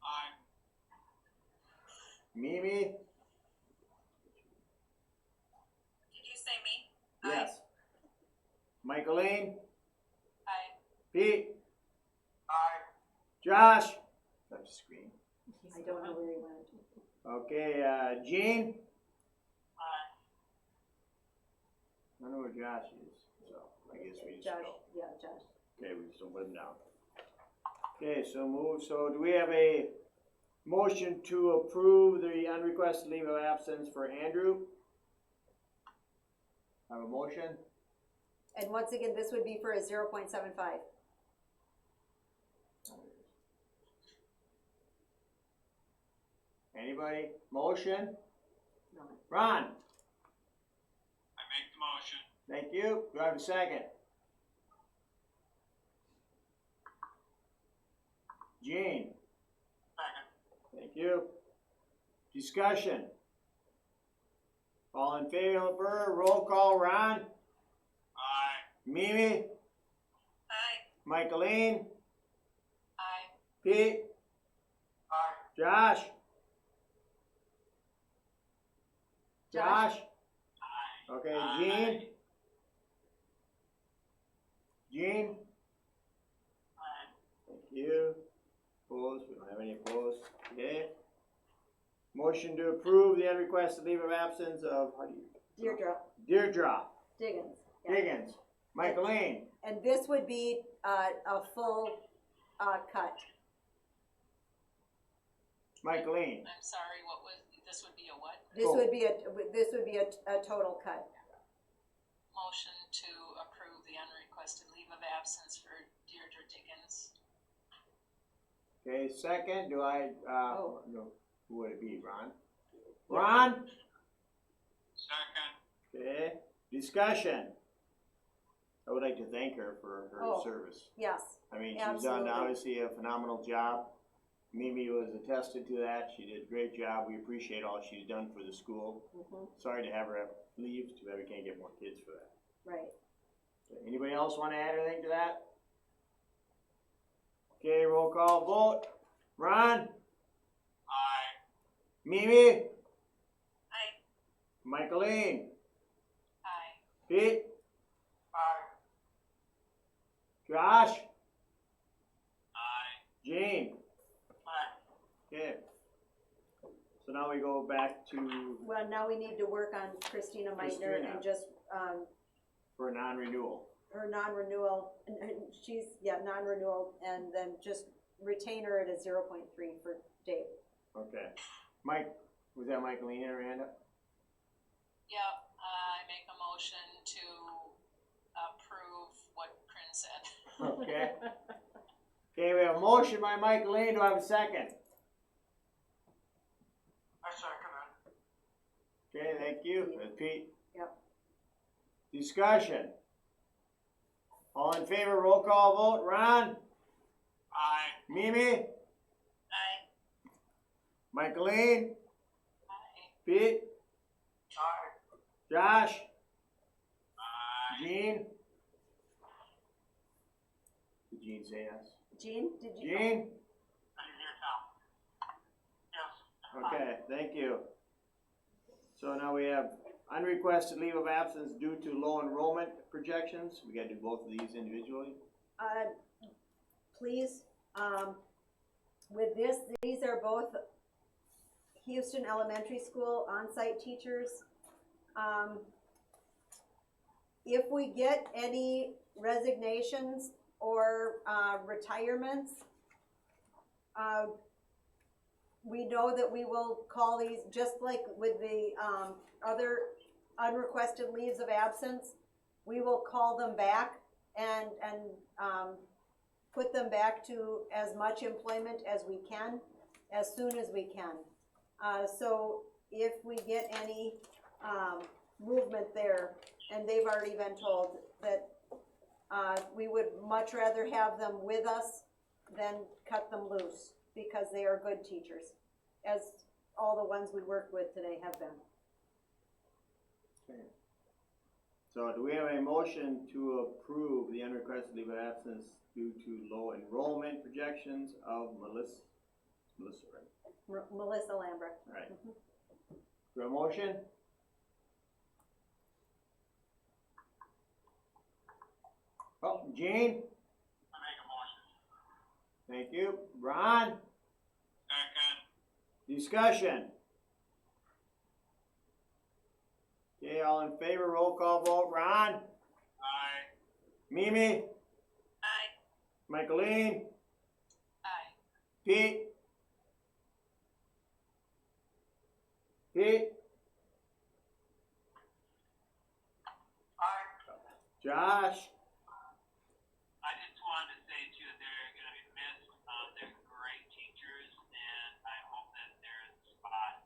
Aye. Mimi? Did you say me? Yes. Michaeline? Aye. Pete? Aye. Josh? Touch screen. I don't know where he went. Okay, Jean? Aye. I don't know where Josh is, so I guess we just Josh, go. yeah, Josh. Okay, we just put him down. Okay, so move, so do we have a motion to approve the unrequested leave of absence for Andrew? Have a motion? And once again, this would be for a 0.75. Anybody? Motion? No. Ron? I make the motion. Thank you. Do I have a second? Jean? Second. Thank you. Discussion? All in favor, roll call, Ron? Aye. Mimi? Aye. Michaeline? Aye. Pete? Aye. Josh? Josh? Okay, Jean? Jean? Aye. Thank you. Opposed? We don't have any opposed. Okay. Motion to approve the unrequested leave of absence of, Deirdre Diggins. Yeah. Higgins. Michaeline. And this would be a full cut. Michaeline. I'm sorry, this would be a what? This would be a total cut. motion to approve the unrequested leave of absence for Deirdre Dickens. Okay, second, do I, Oh. no, who would it be, Ron? Ron? Second. Okay, discussion. I would like to thank her for her Oh. service. Yes, I mean, she's done Absolutely. obviously a phenomenal job. Mimi was attested to that. She did a great job. We appreciate all she's done for the school. Sorry to have her leave. Too bad we can't get more kids for that. right. Okay, anybody else want to add anything to that? Okay, roll call vote. Ron? Aye. Mimi? Aye. Michaeline? Aye. Pete? Aye. Josh? Aye. Gene? Aye. Okay. So now we go back to, Well, now we need to work on Christina Meitner Christina. and just, for non-renewal. her non-renewal, and she's, non-renewal, and then just retain her at a 0.3 for Dave. Okay. Mike, was that Michaeline and Miranda? Yep, I make a motion to approve what Corinne said. Okay. Okay, we have a motion by Michaeline. Do I have a second? I second it. Okay, thank you. That's Pete. Yep. Discussion. All in favor, roll call vote. Ron? Aye. Mimi? Aye. Michaeline? Aye. Pete? Aye. Josh? Aye. Gene? Did Gene say yes? Gene, did you? Gene? I didn't hear Tom. Yes. Okay, thank you. So now we have unrequested leave of absence due to low enrollment projections. We gotta do both of these individually. Please, with this, these are both Houston Elementary School on-site teachers. If we get any resignations or retirements, we know that we will call these, just like with the other unrequested leaves of absence, we will call them back and put them back to as much employment as we can, as soon as we can. So if we get any movement there, and they've already been told that we would much rather have them with us than cut them loose, because they are good teachers, as all the ones we worked with today have been. Okay. So do we have a motion to approve the unrequested leave of absence due to low enrollment projections of Melissa, right? Melissa Lambert. All right. Do we have a motion? Oh, Gene? I make a motion. Thank you. Ron? Second. Discussion. Okay, all in favor, roll call vote. Ron? Aye. Mimi? Aye. Michaeline? Aye. Pete? Pete? Aye. Josh? I just wanted to say too, that they're gonna be missed. They're great teachers, and I hope that there's a spot.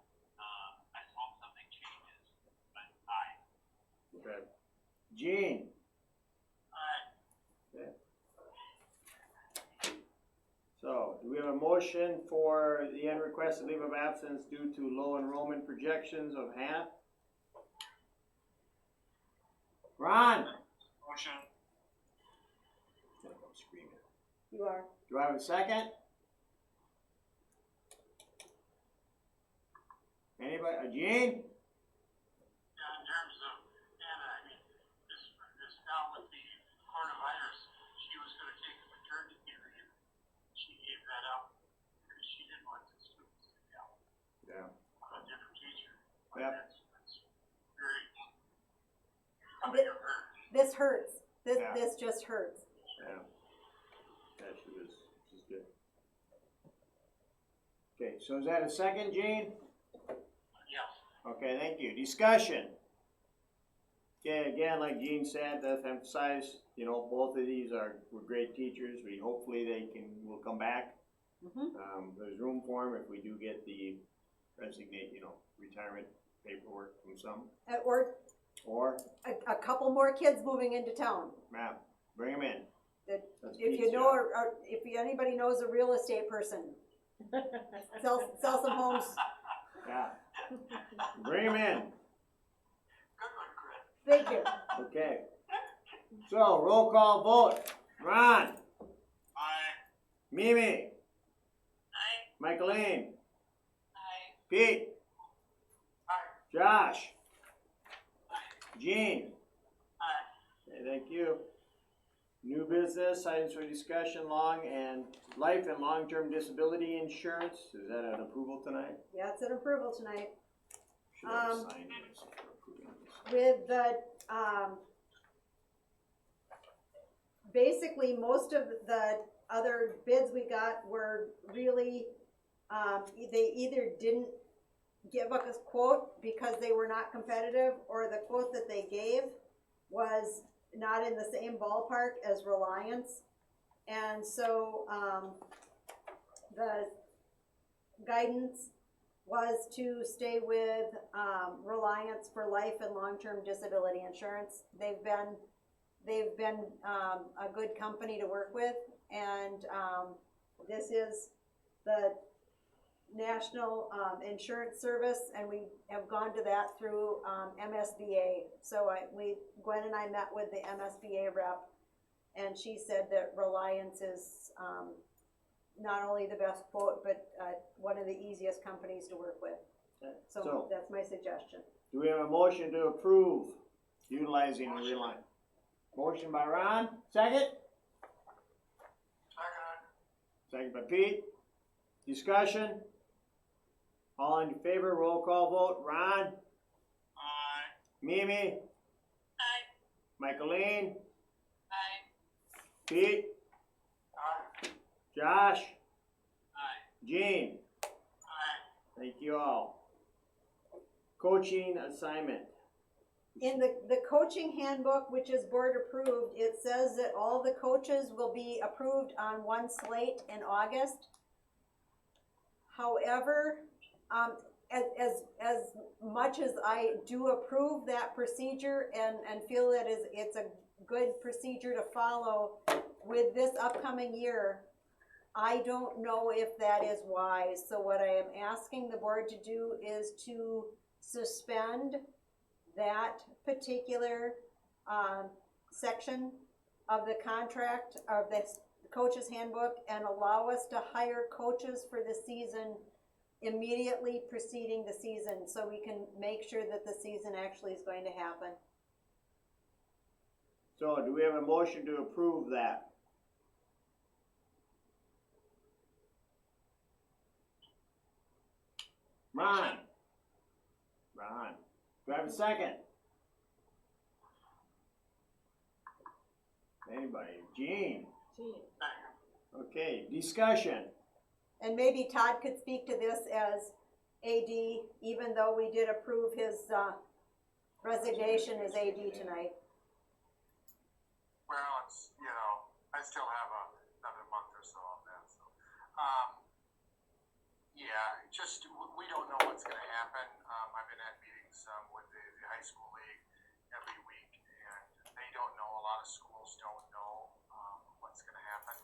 I just hope something changes. But aye. Okay. Gene? Aye. Okay. So, do we have a motion for the unrequested leave of absence due to low enrollment projections of half? Ron? Motion. I'm screaming. You are. Do I have a second? Anybody? Gene? Yeah, in terms of Anna, I mean, this now with the coronavirus, she was gonna take a maternity leave. She gave that up because she didn't want the students to go. Yeah. A different teacher. Yep. That's very coming to her. This hurts. Yeah. This just hurts. Yeah. Yeah, she's good. Okay, so is that a second, Gene? Yes. Okay, thank you. Discussion. Okay, again, like Gene said, let's emphasize, you know, both of these were great teachers. Hopefully will come back. There's room for them if we do get the retirement paperwork from some. Or, A couple more kids moving into town. Matt, bring them in. That That's if Pete's you know, job. or if anybody knows a real estate person, sell some homes. Yeah. Bring them in. Good one, Chris. Thank you. Okay. So, roll call vote. Ron, Aye. Mimi, I, Michaeline, I, Pete, Aye. Josh, Gene. Aye. Okay, thank you. New business, items for discussion, life and long-term disability insurance. Is that an approval tonight? Yeah, it's an approval tonight. Should have signed this for approving this. With the, basically, most of the other bids we got were really, they either didn't give us a quote because they were not competitive, or the quote that they gave was not in the same ballpark as Reliance. And so, the guidance was to stay with, Reliance for life and long-term disability insurance. They've been a good company to work with, and, this is the National Insurance Service, and we have gone to that through MSBA. So Gwen and I met with the MSBA rep, and she said that Reliance is not only the best quote, but one of the easiest companies to work with. Okay. So that's my suggestion. Do we have a motion to approve utilizing Reliance? Motion by Ron, second? Second. Second by Pete. Discussion? All in favor, roll call vote. Ron, Aye. Mimi, I, Michaeline, I, Pete, Aye. Josh, Aye. Gene. Aye. Thank you all. Coaching assignment. In the coaching handbook, which is board approved, it says that all the coaches will be approved on one slate in August. However, as much as I do approve that procedure and feel that it's a good procedure to follow with this upcoming year, I don't know if that is wise. So what I am asking the board to do is to suspend that particular section of the contract of the coach's handbook and allow us to hire coaches for the season immediately preceding the season, so we can make sure that the season actually is going to happen. So do we have a motion to approve that? Ron. Do I have a second? Anybody? Gene? Okay, discussion. And maybe Todd could speak to this as AD, even though we did approve his resignation as AD tonight. Well, it's, I still have another month or so of that, so. Yeah, we don't know what's gonna happen. I've been at meetings, with the high school league every week, and they don't know, a lot of schools don't know, what's gonna happen.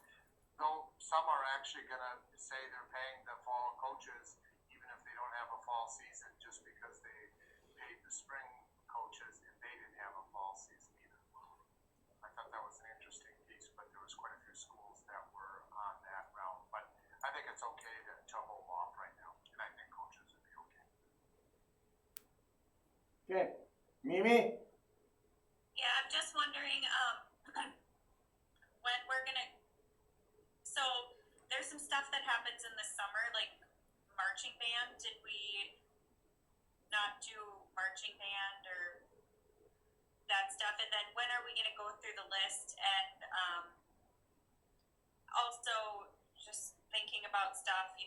Though some are actually gonna say they're paying the fall coaches, even if they don't have a fall season, just because they paid the spring coaches if they didn't have a fall season either. I thought that was an interesting piece, but there was quite a few schools that were on that route. But I think it's okay to hold off right now, and I think coaches would be okay. Okay, Mimi? yeah, I'm just wondering, when we're gonna, so there's some stuff that happens in the summer, like marching band. Did we not do marching band or that stuff? And then when are we gonna go through the list? And also just thinking about stuff,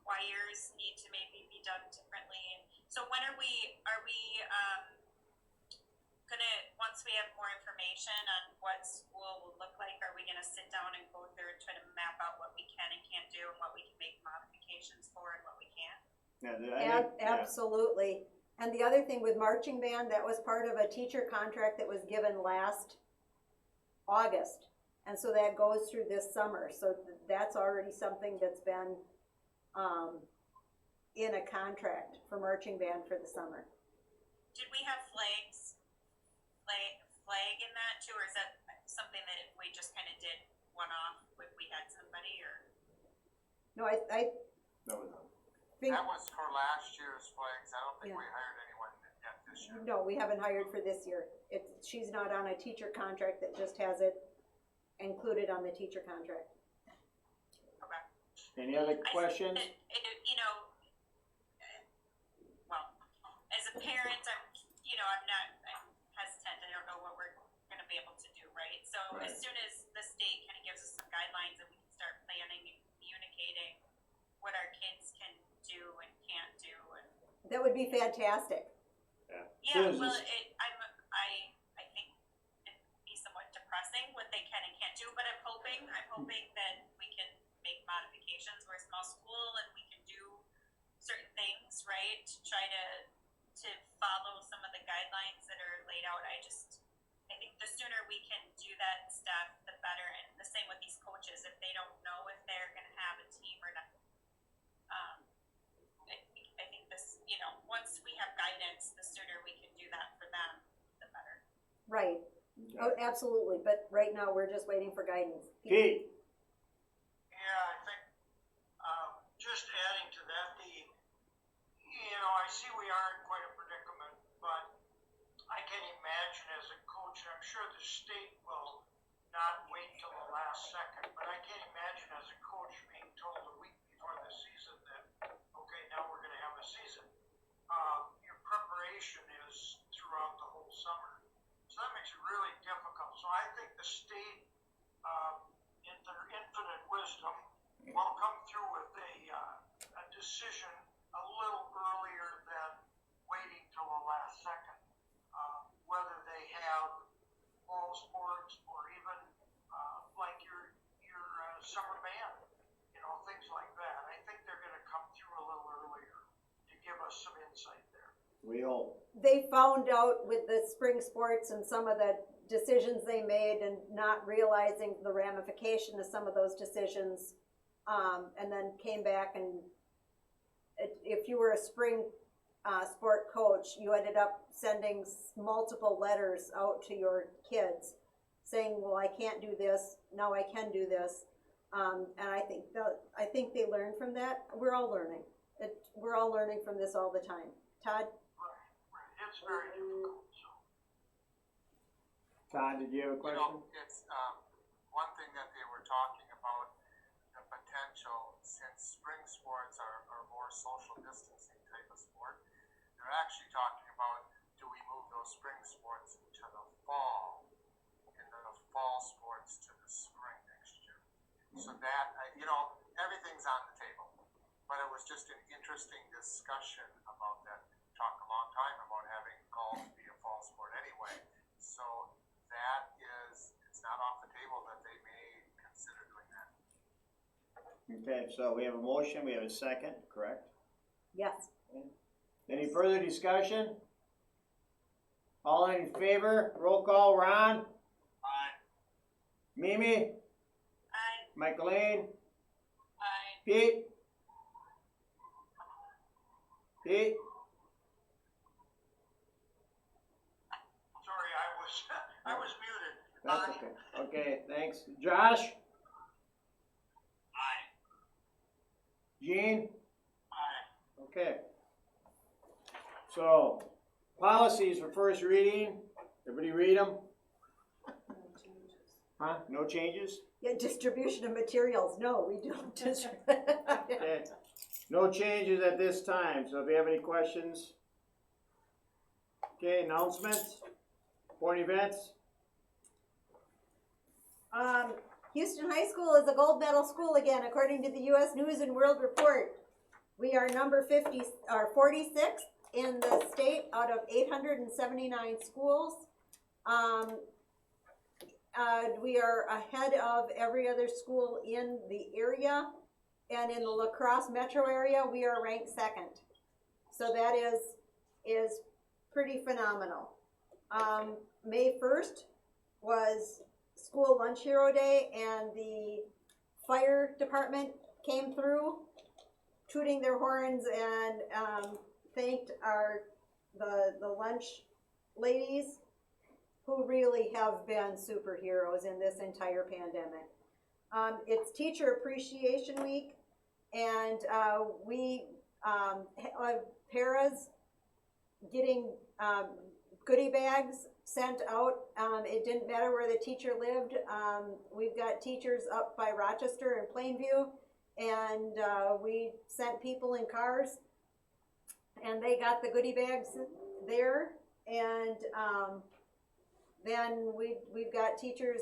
choirs need to maybe be done differently. And so when are we once we have more information on what school will look like, are we gonna sit down and go through and try to map out what we can and can't do and what we can make modifications for and what we can't? Yeah, I think, yeah. Absolutely. And the other thing with marching band, that was part of a teacher contract that was given last August. And so that goes through this summer. So that's already something that's been, in a contract for marching band for the summer. Did we have flag in that too, or is that something that we just kinda did one-off if we had somebody, or? No, I No, no. think, That was for last year's flags. I don't think Yeah. we hired anyone yet this year. no, we haven't hired for this year. She's not on a teacher contract that just has it included on the teacher contract. Okay. Any other questions? You know, well, as a parent, I'm hesitant, I don't know what we're gonna be able to do, right? So Right. as soon as the state kinda gives us some guidelines and we can start planning and communicating what our kids can do and can't do and. That would be fantastic. Yeah. Yeah, Soon as well, this- I think it'd be somewhat depressing what they can and can't do, but I'm hoping that we can make modifications. We're a small school and we can do certain things, right, to try to follow some of the guidelines that are laid out. I think the sooner we can do that stuff, the better, and the same with these coaches, if they don't know if they're gonna have a team or not. I think this, once we have guidance, the sooner we can do that for them, the better. Right. Oh, absolutely. But right now, we're just waiting for guidance. Pete, Yeah, I think, just adding to that, I see we are in quite a predicament, but I can imagine as a coach, and I'm sure the state will not wait till the last second, but I can't imagine as a coach being told a week before the season that, okay, now we're gonna have a season. Your preparation is throughout the whole summer. So that makes it really difficult. So I think the state, in their infinite wisdom, will come through with a decision a little earlier than waiting till the last second. Whether they have fall sports or even like your summer band, things like that. I think they're gonna come through a little earlier to give us some insight there. we hope. They found out with the spring sports and some of the decisions they made and not realizing the ramification of some of those decisions, and then came back and if you were a spring sport coach, you ended up sending multiple letters out to your kids saying, well, I can't do this, now I can do this. And I think they learned from that. We're all learning. We're all learning from this all the time. Todd? Right. It's very difficult, so. Todd, did you have a question? It's, one thing that they were talking about, the potential, since spring sports are more social distancing type of sport, they're actually talking about, do we move those spring sports to the fall, and the fall sports to the spring next year? So that, everything's on the table, but it was just an interesting discussion about that. Talked a long time about having golf be a fall sport anyway, so that is, it's not off the table that they may consider doing that. Okay, so we have a motion, we have a second, correct? Yes. Any further discussion? All in favor, roll call, Ron? Aye. Mimi? Michaeline? Pete? Pete? Sorry, I was muted. That's okay. Okay, thanks. Josh? Aye. Gene? Aye. Okay. So, policies for first reading. Everybody read them? Huh? No changes? Yeah, distribution of materials. No, we don't. Okay. No changes at this time, so if you have any questions. Okay, announcements, important events. Houston High School is a gold medal school again, according to the U.S. News and World Report. We are number 46th in the state out of 879 schools. We are ahead of every other school in the area, and in the La Crosse metro area, we are ranked second. So that is pretty phenomenal. May 1st was School Lunch Hero Day, and the fire department came through, tooting their horns, and thanked the lunch ladies, who really have been superheroes in this entire pandemic. It's Teacher Appreciation Week, and we paras getting goodie bags sent out. It didn't matter where the teacher lived. We've got teachers up by Rochester and Plainview, and we sent people in cars, and they got the goodie bags there. And then we've got teachers,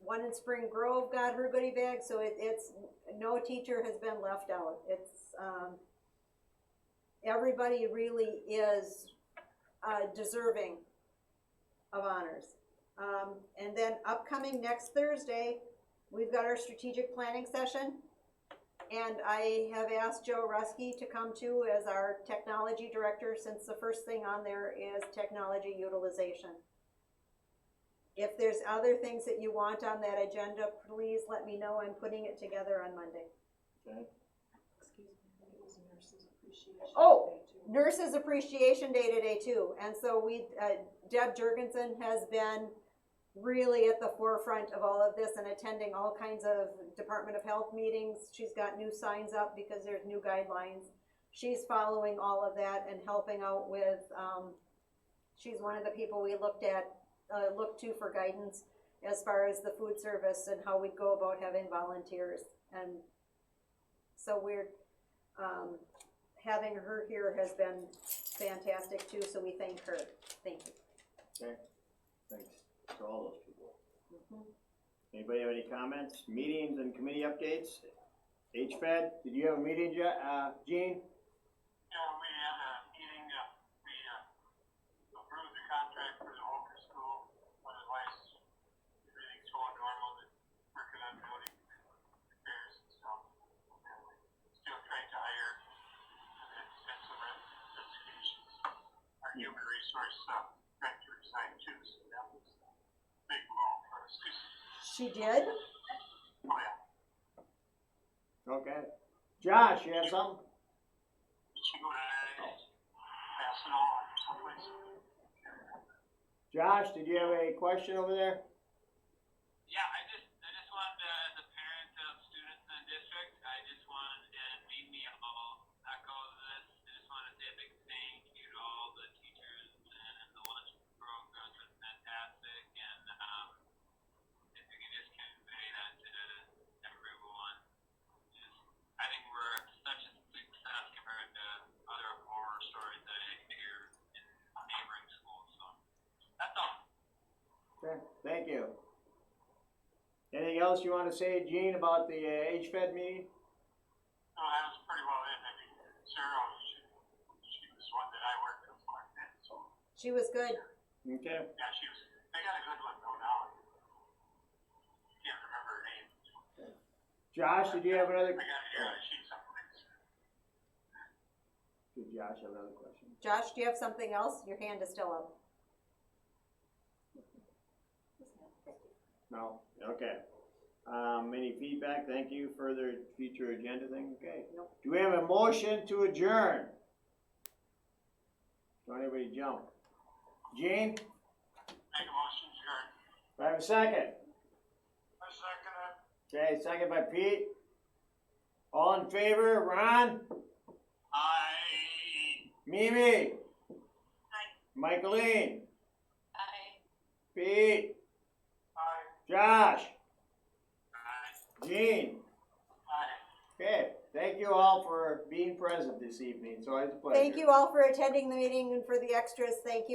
one in Spring Grove got her goodie bag, so it's no teacher has been left out. It's everybody really is deserving of honors. And then upcoming next Thursday, we've got our strategic planning session, and I have asked Joe Ruski to come too as our technology director, since the first thing on there is technology utilization. If there's other things that you want on that agenda, please let me know. I'm putting it together on Monday. Okay. Excuse me, I think it was Nurses Appreciation Oh, Day too. Nurses Appreciation Day today too. And so Deb Jurgensen has been really at the forefront of all of this and attending all kinds of Department of Health meetings. She's got new signs up because there's new guidelines. She's following all of that and helping out with, she's one of the people we look to for guidance as far as the food service and how we go about having volunteers. And so we're, having her here has been fantastic too, so we thank her. Thank you. Okay, thanks to all those people. Anybody have any comments, meetings and committee updates? HFED, did you have a meeting, Gene? Yeah, we had a meeting, we approved the contract for the Holker School, otherwise everything's going normal, they're working on building repairs and stuff. And we're still trying to hire, and send some resignations. Our human resource director resigned too, so that was a big blow for us. She did? Oh, yeah. Okay. Josh, you have something? Did she go to Fastenal or someplace? Josh, did you have a question over there? Yeah, I just wanted to, as a parent of students in the district, I just wanted, and maybe I'll echo this, I just want to say a big thank you to all the teachers and the lunch programs was fantastic, and if you can just convey that to everyone, I think we're such a success compared to other horror stories that I hear in neighboring schools, so that's all. Okay, thank you. Anything else you want to say, Gene, about the HFED meeting? No, that was pretty well in. I mean, Sarah, she was one that I worked with quite a bit, so. She was good. Okay. Yeah, they got a good one though now. Can't remember her name. Josh, did you have another? I got it here on a sheet someplace. Did Josh have another question? Josh, do you have something else? Your hand is still up. No? Okay. Any feedback? Thank you. Further future agenda thing? Okay. Nope. Do we have a motion to adjourn? Don't anybody jump. Gene, Make a motion, adjourn. do I have a second? I second it. Okay, second by Pete. All in favor? Ron? Mimi? Michaeline? Pete? Josh? Gene? Okay, thank you all for being present this evening. It's always a pleasure. Thank you all for attending the meeting and for the extras. Thank you.